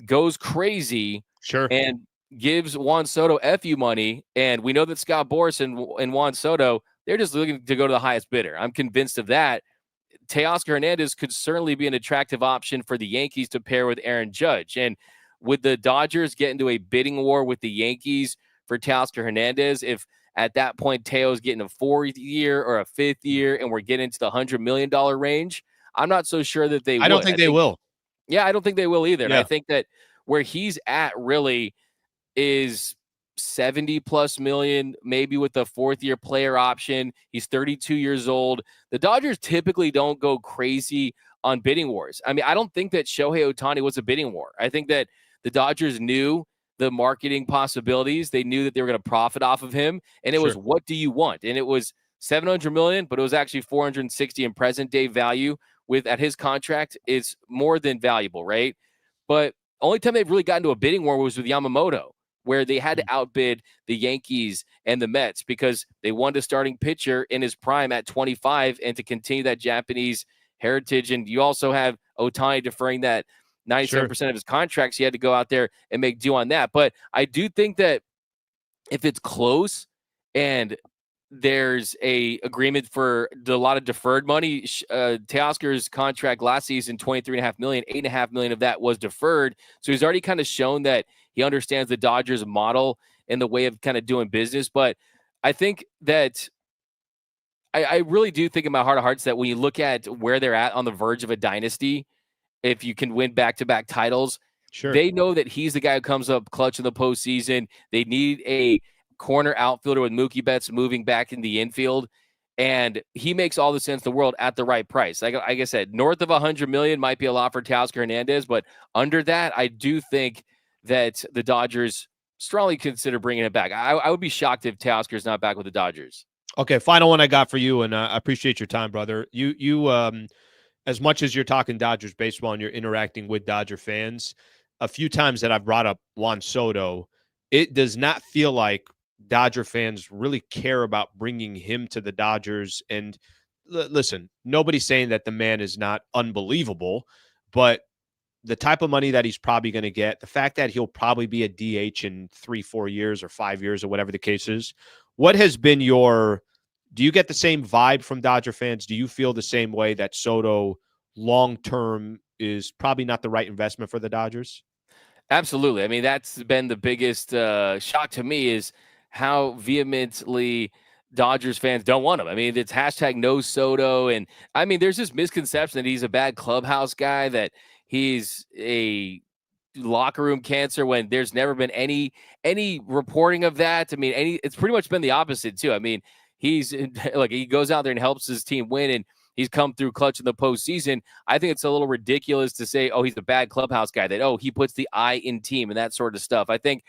goes crazy and gives Juan Soto FU money, and we know that Scott Boras and Juan Soto, they're just looking to go to the highest bidder. I'm convinced of that. Teoscar Hernandez could certainly be an attractive option for the Yankees to pair with Aaron Judge. And with the Dodgers get into a bidding war with the Yankees for Teoscar Hernandez, if at that point Teo's getting a 4th year or a 5th year and we're getting into the $100 million range, I'm not so sure that they will. I don't think they will. Yeah, I don't think they will either. Yeah. And I think that where he's at really is 70 plus million, maybe with the 4th year player option. He's 32 years old. The Dodgers typically don't go crazy on bidding wars. I mean, I don't think that Shohei Ohtani was a bidding war. I think that the Dodgers knew the marketing possibilities. They knew that they were going to profit off of him. And it was, what do you want? And it was 700 million, but it was actually 460 in present day value. With at his contract is more than valuable, right? But only time they've really gotten to a bidding war was with Yamamoto, where they had to outbid the Yankees and the Mets because they wanted a starting pitcher in his prime at 25 and to continue that Japanese heritage. And you also have Ohtani deferring that 97% of his contracts. He had to go out there and make do on that. But I do think that if it's close and there's a agreement for a lot of deferred money, Teoscar's contract last season, $23.5 million, $8.5 million of that was deferred. So he's already kind of shown that he understands the Dodgers model and the way of kind of doing business. But I think that I really do think in my heart of hearts that when you look at where they're at on the verge of a dynasty, if you can win back-to-back titles, they know that he's the guy who comes up clutch in the postseason. They need a corner outfielder with Mookie Betts moving back in the infield. And he makes all the sense in the world at the right price. Like I said, north of $100 million might be a lot for Teoscar Hernandez, but under that, I do think that the Dodgers strongly consider bringing it back. I would be shocked if Teoscar is not back with the Dodgers. Okay, final one I got for you, and I appreciate your time, brother. You as much as you're talking Dodgers baseball and you're interacting with Dodger fans, a few times that I've brought up Juan Soto, it does not feel like Dodger fans really care about bringing him to the Dodgers. And listen, nobody's saying that the man is not unbelievable, but the type of money that he's probably going to get, the fact that he'll probably be a DH in 3-4 years or 5 years or whatever the case is, what has been do you get the same vibe from Dodger fans? Do you feel the same way that Soto long-term is probably not the right investment for the Dodgers? Absolutely. I mean, that's been the biggest shock to me is how vehemently Dodgers fans don't want him. I mean, it's hashtag no Soto. And I mean, there's this misconception that he's a bad clubhouse guy, that he's a locker room cancer, when there's never been any reporting of that. I mean, it's pretty much been the opposite too. I mean, he's like, he goes out there and helps his team win, and he's come through clutch in the postseason. I think it's a little ridiculous to say, oh, he's a bad clubhouse guy, that, oh, he puts the I in team and that sort of stuff. I think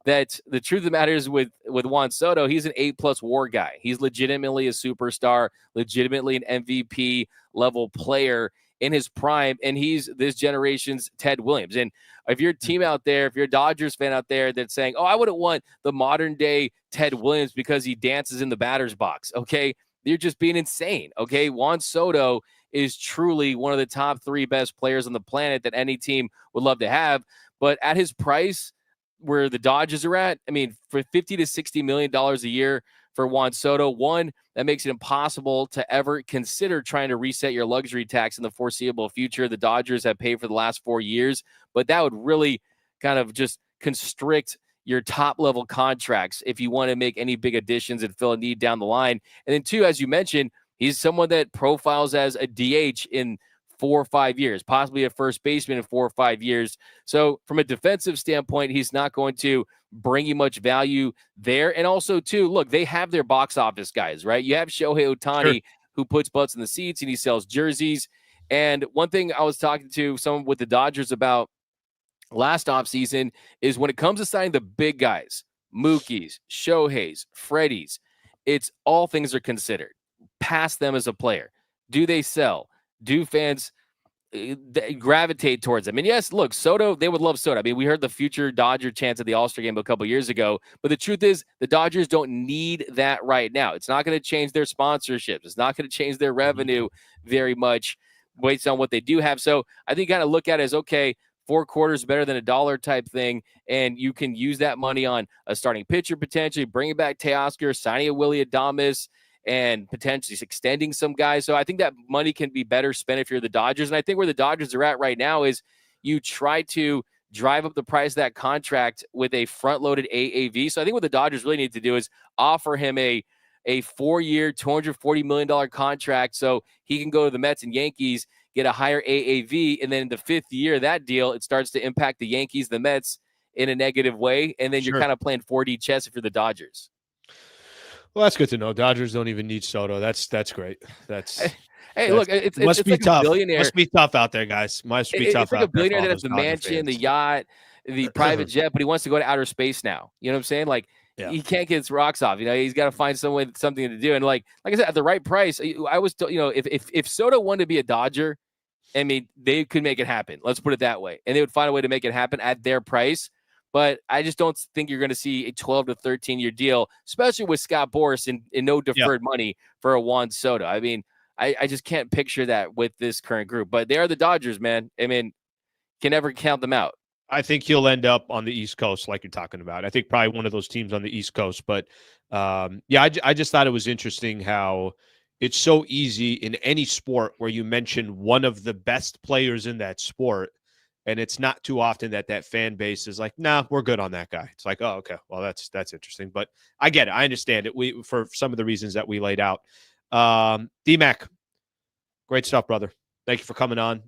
that the truth of the matter is with Juan Soto, he's an A+ WAR guy. He's legitimately a superstar, legitimately an MVP level player in his prime, and he's this generation's Ted Williams. And if you're a team out there, if you're a Dodgers fan out there that's saying, oh, I wouldn't want the modern day Ted Williams because he dances in the batter's box, okay, you're just being insane. Okay, Juan Soto is truly one of the top 3 best players on the planet that any team would love to have. But at his price, where the Dodgers are at, I mean, for $50 to $60 million a year for Juan Soto, one, that makes it impossible to ever consider trying to reset your luxury tax in the foreseeable future. The Dodgers have paid for the last 4 years, but that would really kind of just constrict your top level contracts if you want to make any big additions and fill a need down the line. And then 2, as you mentioned, he's someone that profiles as a DH in 4 or 5 years, possibly a first baseman in 4 or 5 years. So from a defensive standpoint, he's not going to bring you much value there. And also, too, look, they have their box office guys, right? You have Shohei Ohtani, who puts butts in the seats and he sells jerseys. And one thing I was talking to someone with the Dodgers about last offseason is when it comes to signing the big guys, Mookie's, Shohei's, Freddie's, it's all things are considered. Past them as a player. Do they sell? Do fans gravitate towards them? And yes, look, Soto, they would love Soto. I mean, we heard the future Dodger chants at the All-Star game a couple years ago, but the truth is the Dodgers don't need that right now. It's not going to change their sponsorships. It's not going to change their revenue very much based on what they do have. So I think you kind of look at it as, okay, 4 quarters better than $1 type thing, and you can use that money on a starting pitcher potentially, bringing back Teoscar, signing a Willy Adames, and potentially extending some guys. So I think that money can be better spent if you're the Dodgers. And I think where the Dodgers are at right now is you try to drive up the price of that contract with a front-loaded AAV. So I think what the Dodgers really need to do is offer him a 4-year, $240 million contract so he can go to the Mets and Yankees, get a higher AAV, and then in the 5th year of that deal, it starts to impact the Yankees, the Mets in a negative way, and then you're kind of playing 4D chess if you're the Dodgers. Well, that's good to know. Dodgers don't even need Soto. That's great. Look, it's be like tough. A billionaire. Must be tough out there, guys. Must be tough. It's like a billionaire that has the mansion, the yacht, the private jet, but he wants to go to outer space now. You know what I'm saying? Like, he can't get his rocks off. You know, he's got to find something to do. And like I said, at the right price, I was, if Soto wanted to be a Dodger, I mean, they could make it happen. Let's put it that way. And they would find a way to make it happen at their price. But I just don't think you're going to see a 12 to 13-year deal, especially with Scott Boras and no deferred money for a Juan Soto. I mean, I just can't picture that with this current group. But they are the Dodgers, man. I mean, can never count them out. I think he'll end up on the East Coast, like you're talking about. I think probably one of those teams on the East Coast. But, I just thought it was interesting how it's so easy in any sport where you mention one of the best players in that sport, and it's not too often that fan base is like, nah, we're good on that guy. It's like, oh, okay, well, that's interesting. But I get it. I understand it. For some of the reasons that we laid out. D-Mac, great stuff, brother. Thank you for coming on.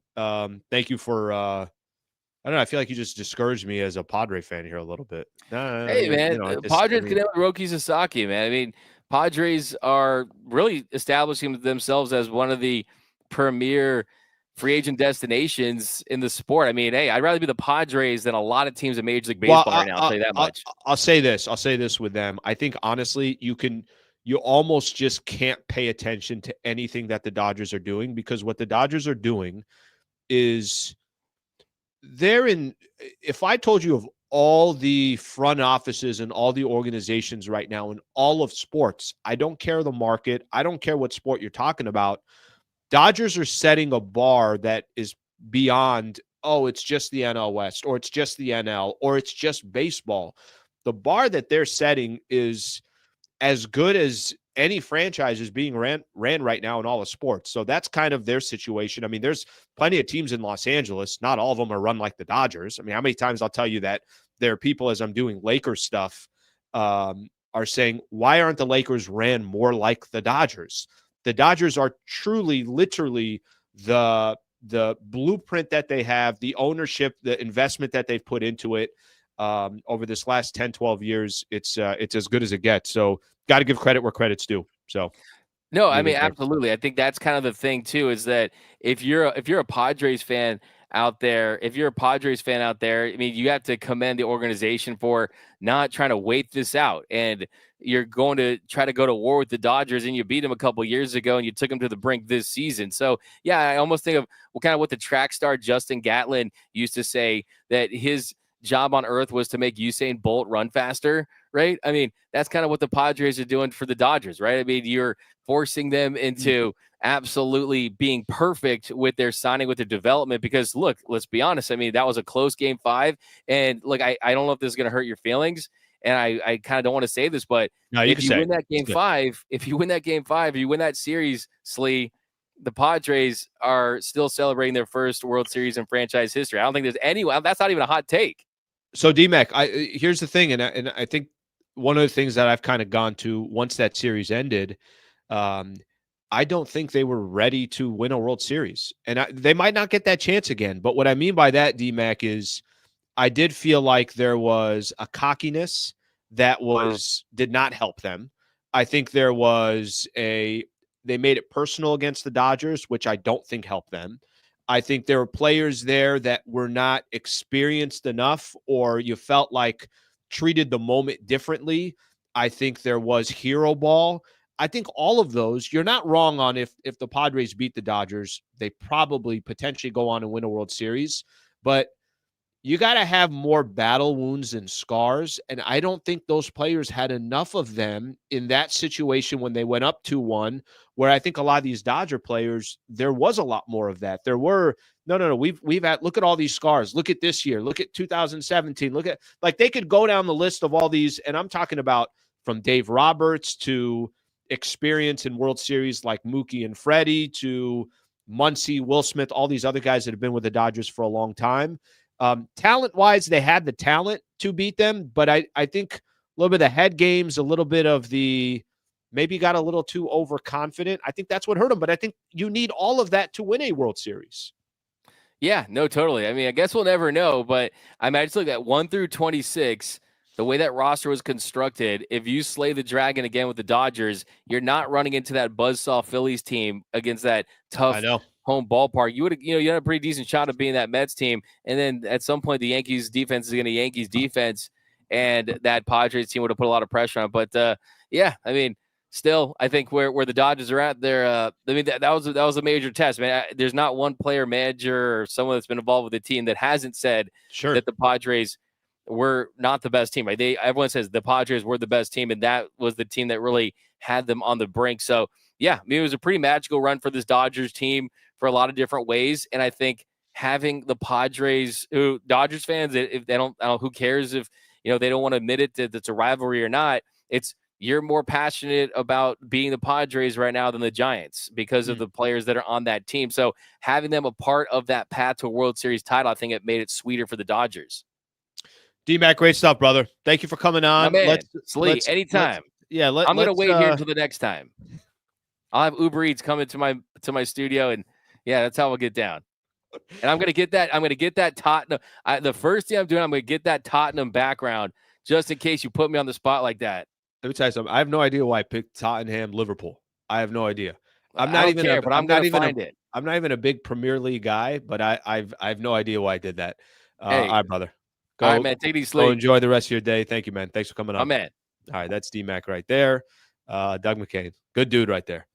Thank you for, I don't know. I feel like you just discouraged me as a Padre fan here a little bit. Hey, man, Padres I can have Roki Sasaki, man. I mean, Padres are really establishing themselves as one of the premier free agent destinations in the sport. I mean, hey, I'd rather be the Padres than a lot of teams in Major League well, Baseball right now. I'll tell you that much. I'll say this. I'll say this with them. I think honestly, you almost just can't pay attention to anything that the Dodgers are doing, because what the Dodgers are doing is they're in. If I told you of all the front offices and all the organizations right now in all of sports, I don't care the market, I don't care what sport you're talking about, Dodgers are setting a bar that is beyond, oh, it's just the NL West, or it's just the NL, or it's just baseball. The bar that they're setting is as good as any franchise is being ran right now in all of sports. So that's kind of their situation. I mean, there's plenty of teams in Los Angeles. Not all of them are run like the Dodgers. I mean, how many times I'll tell you that there are people, as I'm doing Lakers stuff, are saying, why aren't the Lakers ran more like the Dodgers? The Dodgers are truly, literally the blueprint that they have, the ownership, the investment that they've put into it over this last 10, 12 years. It's as good as it gets. So got to give credit where credit's due. So No, I mean, absolutely. I think that's kind of the thing too, is that if you're a Padres fan out there, I mean, you have to commend the organization for not trying to wait this out. And you're going to try to go to war with the Dodgers, and you beat them a couple years ago, and you took them to the brink this season. So yeah, I almost think of what the track star Justin Gatlin used to say, that his job on earth was to make Usain Bolt run faster, right? I mean, that's kind of what the Padres are doing for the Dodgers, right? I mean, you're forcing them into absolutely being perfect with their signing, with their development, because look, let's be honest. I mean, that was a close game 5. And look, I don't know if this is going to hurt your feelings. And I kind of don't want to say this, but no, if you win that game 5, if you win that series, Slee, the Padres are still celebrating their first World Series in franchise history. I don't think there's anyone. That's not even a hot take. So DMAC, here's the thing, and I think one of the things that I've kind of gone to once that series ended, I don't think they were ready to win a World Series, and they might not get that chance again. But what I mean by that, DMAC, is I did feel like there was a cockiness that did not help them. I think there was they made it personal against the Dodgers, which I don't think helped them. I think there were players there that were not experienced enough, or you felt like treated the moment differently. I think there was hero ball. I think all of those, you're not wrong on. If the Padres beat the Dodgers, they probably potentially go on and win a World Series. But you got to have more battle wounds and scars. And I don't think those players had enough of them in that situation when they went up 2-1, where I think a lot of these Dodger players, there was a lot more of that. There were, no. We've had, look at all these scars. Look at this year. Look at 2017. Look at, like, they could go down the list of all these. And I'm talking about from Dave Roberts to experience in World Series like Mookie and Freddie to Muncy, Will Smith, all these other guys that have been with the Dodgers for a long time. Talent-wise, they had the talent to beat them, but I think a little bit of the head games, a little bit of the maybe got a little too overconfident. I think that's what hurt them, but I think you need all of that to win a World Series. Yeah, no, totally. I mean, I guess we'll never know, but I just look at 1 through 26, the way that roster was constructed. If you slay the dragon again with the Dodgers, you're not running into that buzzsaw Phillies team against that tough home ballpark. You would, you had a pretty decent shot of being that Mets team, and then at some point the Yankees defense is going to Yankees defense, and that Padres team would have put a lot of pressure on. But yeah, I mean, still, I think where the Dodgers are at, there, I mean, that was a major test, man. There's not one player, manager, or someone that's been involved with the team that hasn't said that the Padres were not the best team. Right? Everyone says the Padres were the best team, and that was the team that really had them on the brink. So yeah, I mean, it was a pretty magical run for this Dodgers team for a lot of different ways. And I think having the Padres, who Dodgers fans, if they don't, I don't know, who cares if, they don't want to admit it that it's a rivalry or not. You're more passionate about being the Padres right now than the Giants because of the players that are on that team. So having them a part of that path to a World Series title, I think it made it sweeter for the Dodgers. D-Mac, great stuff, brother. Thank you for coming on. Slee, anytime. I'm going to wait here until the next time. I'll have Uber Eats come into my studio, and yeah, that's how we'll get down. And I'm gonna get that. I'm gonna get that Tottenham. The first thing I'm doing, I'm gonna get that Tottenham background just in case you put me on the spot like that. Let me tell you something. I have no idea why I picked Tottenham, Liverpool. I have no idea. I don't care, but I'm gonna find it. I'm not even a big Premier League guy, but I have no idea why I did that. All Hey, right, brother. all right, Go man. Take it easy, go sleep. enjoy the rest of your day. Thank you, man. Thanks for coming My on. man. All right, that's D-Mac right there. Doug McKain. Good dude right there.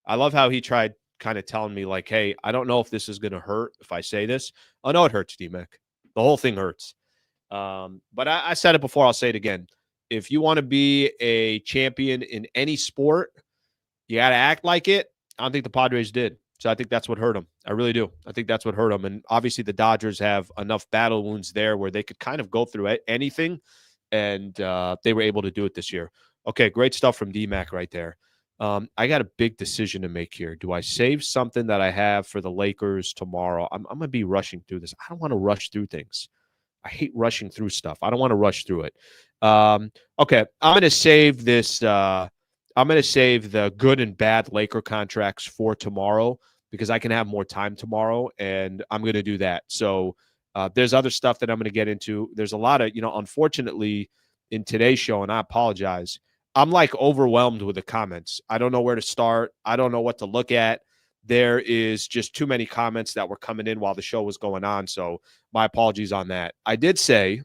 I love how he tried kind of telling me, like, hey, I don't know if this is going to hurt if I say this. Oh, no, it hurts, D-Mac. The whole thing hurts. But I said it before. I'll say it again. If you want to be a champion in any sport, you got to act like it. I don't think the Padres did. So I think that's what hurt them. I really do. I think that's what hurt them. And obviously the Dodgers have enough battle wounds there where they could kind of go through anything, and they were able to do it this year. Okay, great stuff from D-Mac right there. I got a big decision to make here. Do I save something that I have for the Lakers tomorrow? I'm going to be rushing through this. I don't want to rush through things. I hate rushing through stuff. I don't want to rush through it. Okay, I'm going to save this. I'm going to save the good and bad Laker contracts for tomorrow because I can have more time tomorrow, and I'm going to do that. So there's other stuff that I'm going to get into. There's a lot of, unfortunately, in today's show, and I apologize, I'm like overwhelmed with the comments. I don't know where to start. I don't know what to look at. There is just too many comments that were coming in while the show was going on. So my apologies on that. I did say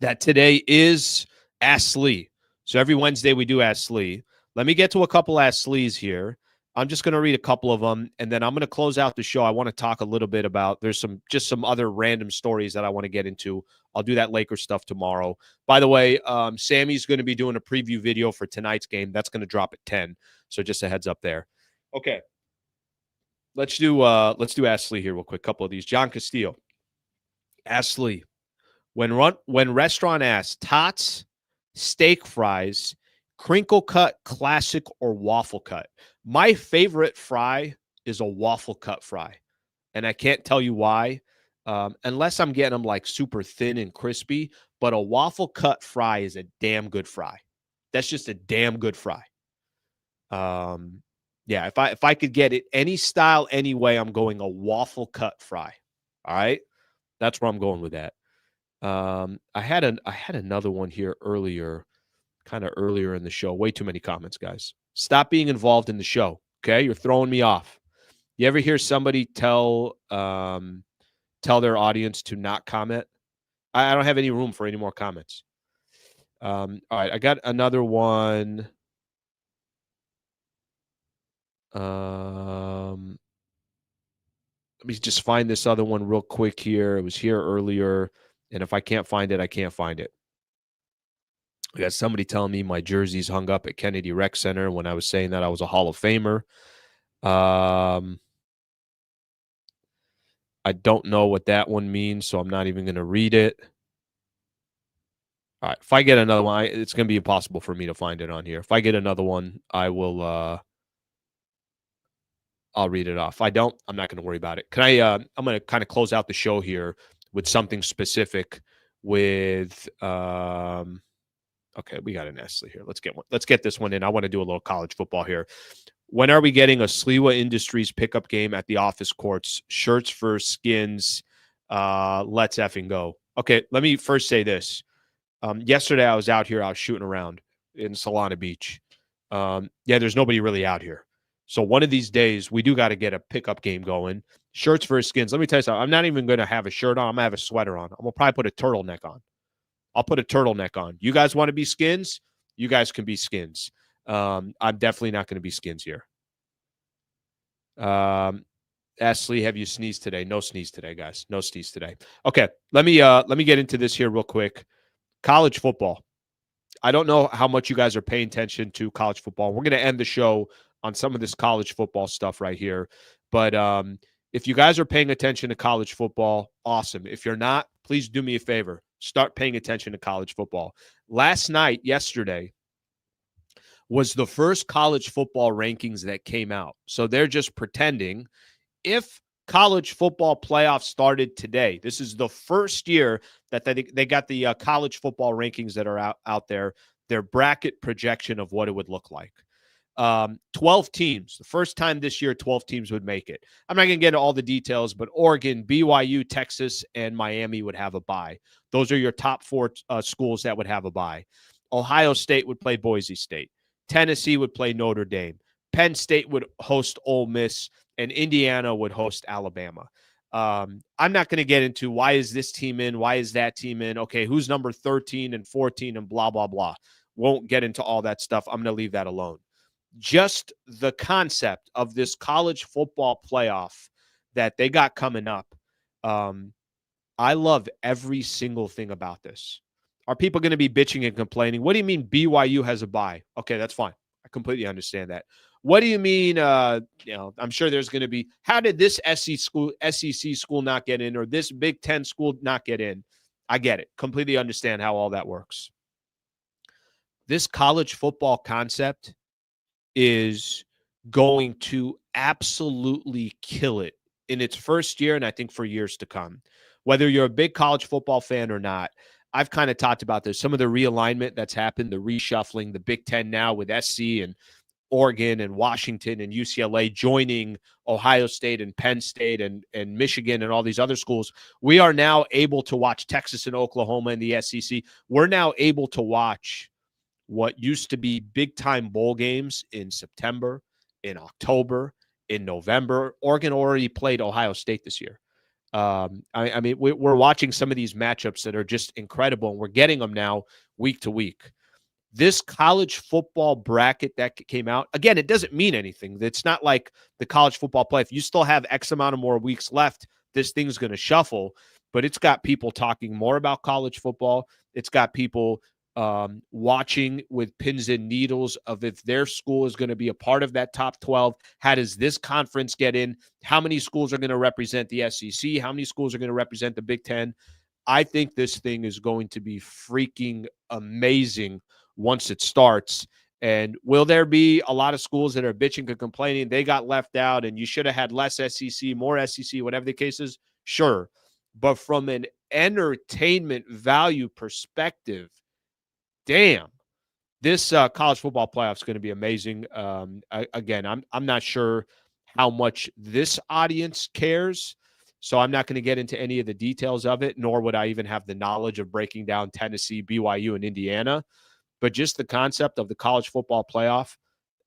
that today is Ask Lee. So every Wednesday we do Ask Lee. Let me get to a couple Ask Lees here. I'm just going to read a couple of them, and then I'm going to close out the show. I want to talk a little bit about there's some other random stories that I want to get into. I'll do that Lakers stuff tomorrow. By the way, Sammy's going to be doing a preview video for tonight's game. That's going to drop at 10. So just a heads up there. Okay. Let's do Ask Lee here real quick. Couple of these. John Castillo. Ask Lee. When restaurant asks tots, steak fries, crinkle cut, classic, or waffle cut. My favorite fry is a waffle cut fry. And I can't tell you why, unless I'm getting them like super thin and crispy. But a waffle cut fry is a damn good fry. That's just a damn good fry. Yeah, if I could get it any style, any way, I'm going a waffle cut fry. All right, that's where I'm going with that. I had another one here earlier, kind of earlier in the show. Way too many comments, guys. Stop being involved in the show. Okay, you're throwing me off. You ever hear somebody tell their audience to not comment? I don't have any room for any more comments. All right, I got another one. Let me just find this other one real quick here. It was here earlier, and if I can't find it, I can't find it. I got somebody telling me my jersey's hung up at Kennedy Rec Center when I was saying that I was a Hall of Famer. I don't know what that one means, so I'm not even going to read it. All right, if I get another one, it's going to be impossible for me to find it on here. If I get another one, I will I'll read it off. If I don't, I'm not going to worry about it. I'm going to kind of close out the show here with something specific with okay, we got an Nestle here. Let's get this one in. I want to do a little college football here. When are we getting a Sliwa Industries pickup game at the office courts? Shirts for skins. Let's effing go. Okay, let me first say this. Yesterday I was out here. I was shooting around in Solana Beach. Yeah, there's nobody really out here. So one of these days, we do got to get a pickup game going. Shirts for skins. Let me tell you something. I'm not even going to have a shirt on. I'm going to have a sweater on. I'm going to probably put a turtleneck on. I'll put a turtleneck on. You guys want to be skins? You guys can be skins. I'm definitely not going to be skins here. Ashley, have you sneezed today? No sneeze today, guys. No sneeze today. Okay, let me get into this here real quick. College football. I don't know how much you guys are paying attention to college football. We're going to end the show on some of this college football stuff right here. But if you guys are paying attention to college football, awesome. If you're not, please do me a favor. Start paying attention to college football. Yesterday, was the first college football rankings that came out. So they're just pretending if college football playoffs started today, this is the first year that they got the college football rankings that are out there, their bracket projection of what it would look like. 12 teams. The first time this year, 12 teams would make it. I'm not going to get into all the details, but Oregon, BYU, Texas, and Miami would have a bye. Those are your top 4 schools that would have a bye. Ohio State would play Boise State. Tennessee would play Notre Dame. Penn State would host Ole Miss, and Indiana would host Alabama. I'm not going to get into why is this team in, why is that team in, okay, who's number 13 and 14 and blah, blah, blah. Won't get into all that stuff. I'm going to leave that alone. Just the concept of this college football playoff that they got coming up. I love every single thing about this. Are people going to be bitching and complaining? What do you mean BYU has a bye? Okay, that's fine. I completely understand that. What do you mean? I'm sure there's going to be, how did this SEC school not get in, or this Big Ten school not get in? I get it. Completely understand how all that works. This college football concept is going to absolutely kill it in its first year, and I think for years to come. Whether you're a big college football fan or not, I've kind of talked about this. Some of the realignment that's happened, the reshuffling, the Big Ten now with SC and Oregon and Washington and UCLA joining Ohio State and Penn State and Michigan and all these other schools. We are now able to watch Texas and Oklahoma in the SEC. We're now able to watch what used to be big-time bowl games in September, in October, in November. Oregon already played Ohio State this year. I mean, we're watching some of these matchups that are just incredible, and we're getting them now week to week. This college football bracket that came out, again, it doesn't mean anything. It's not like the college football play. If you still have X amount of more weeks left, this thing's going to shuffle, but it's got people talking more about college football. It's got people watching with pins and needles of if their school is going to be a part of that top 12. How does this conference get in? How many schools are going to represent the SEC? How many schools are going to represent the Big Ten? I think this thing is going to be freaking amazing once it starts. And will there be a lot of schools that are bitching and complaining they got left out and you should have had less SEC, more SEC, whatever the case is? Sure. But from an entertainment value perspective, damn, this college football playoff is going to be amazing. Again, I'm not sure how much this audience cares, so I'm not going to get into any of the details of it, nor would I even have the knowledge of breaking down Tennessee, BYU, and Indiana. But just the concept of the college football playoff,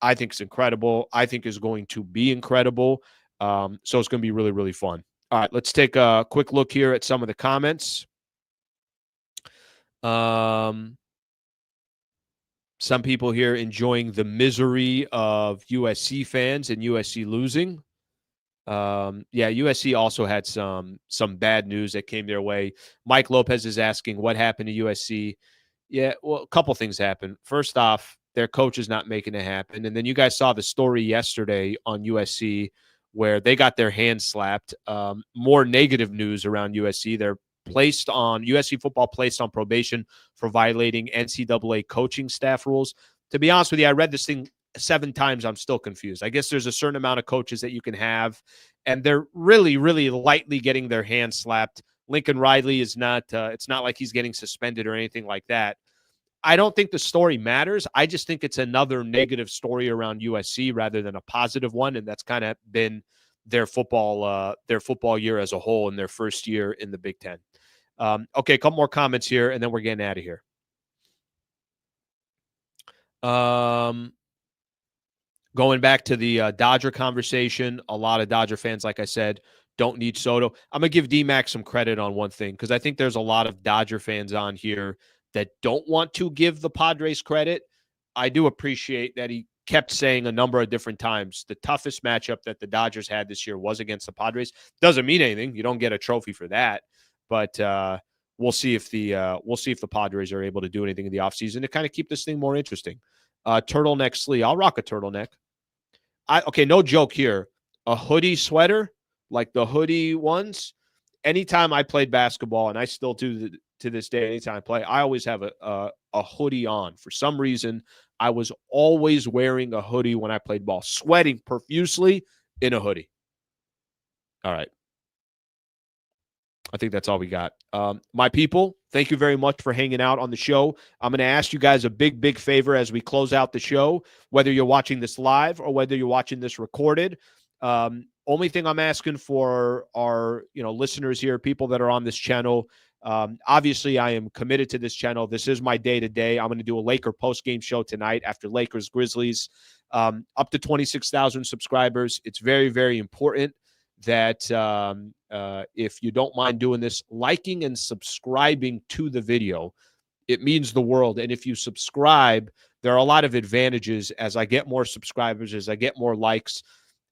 I think is incredible. I think is going to be incredible. So it's going to be really, really fun. All right, let's take a quick look here at some of the comments. Some people here enjoying the misery of USC fans and USC losing. Yeah, USC also had some bad news that came their way. Mike Lopez is asking what happened to USC. Yeah, well, a couple things happened. First off, their coach is not making it happen. And then you guys saw the story yesterday on USC where they got their hands slapped. More negative news around USC. They're placed on USC football placed on probation for violating NCAA coaching staff rules. To be honest with you, I read this thing 7 times. I'm still confused. I guess there's a certain amount of coaches that you can have, and they're really, really lightly getting their hands slapped. Lincoln Riley is not, it's not like he's getting suspended or anything like that. I don't think the story matters. I just think it's another negative story around USC rather than a positive one, and that's kind of been their football year as a whole in their first year in the Big Ten. Okay, a couple more comments here, and then we're getting out of here. Going back to the Dodger conversation, a lot of Dodger fans, like I said, don't need Soto. I'm going to give D-Mac some credit on one thing because I think there's a lot of Dodger fans on here that don't want to give the Padres credit. I do appreciate that he kept saying a number of different times the toughest matchup that the Dodgers had this year was against the Padres. Doesn't mean anything. You don't get a trophy for that. But we'll see if the Padres are able to do anything in the offseason to kind of keep this thing more interesting. Turtleneck Slee. I'll rock a turtleneck. Okay, no joke here. A hoodie sweater, like the hoodie ones. Anytime I played basketball, and I still do to this day, anytime I play, I always have a hoodie on. For some reason, I was always wearing a hoodie when I played ball, sweating profusely in a hoodie. All right. I think that's all we got. My people, thank you very much for hanging out on the show. I'm going to ask you guys a big, big favor as we close out the show, whether you're watching this live or whether you're watching this recorded. Only thing I'm asking for our, listeners here, people that are on this channel. Obviously, I am committed to this channel. This is my day-to-day. I'm going to do a Laker post-game show tonight after Lakers Grizzlies. Up to 26,000 subscribers. It's very, very important that if you don't mind doing this, liking and subscribing to the video, it means the world. And if you subscribe, there are a lot of advantages as I get more subscribers, as I get more likes,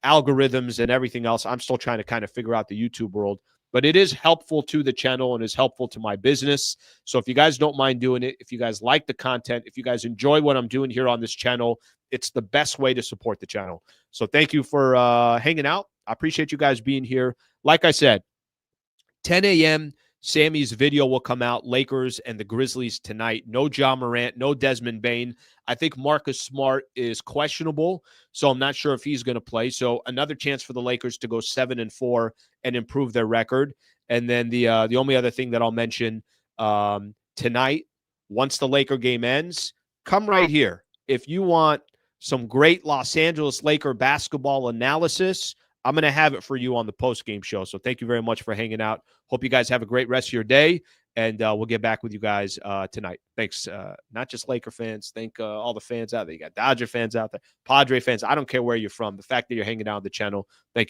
algorithms, and everything else. I'm still trying to kind of figure out the YouTube world, but it is helpful to the channel and is helpful to my business. So if you guys don't mind doing it, if you guys like the content, if you guys enjoy what I'm doing here on this channel, it's the best way to support the channel. So thank you for hanging out. I appreciate you guys being here. Like I said, 10 a.m., Sammy's video will come out, Lakers and the Grizzlies tonight. No Ja Morant, no Desmond Bane. I think Marcus Smart is questionable, so I'm not sure if he's going to play. So another chance for the Lakers to go 7-4 and improve their record. And then the only other thing that I'll mention tonight, once the Laker game ends, come right here. If you want some great Los Angeles Laker basketball analysis, I'm going to have it for you on the post-game show. So thank you very much for hanging out. Hope you guys have a great rest of your day, and we'll get back with you guys tonight. Thanks, not just Laker fans. Thank all the fans out there. You got Dodger fans out there, Padre fans. I don't care where you're from. The fact that you're hanging out on the channel, thank you.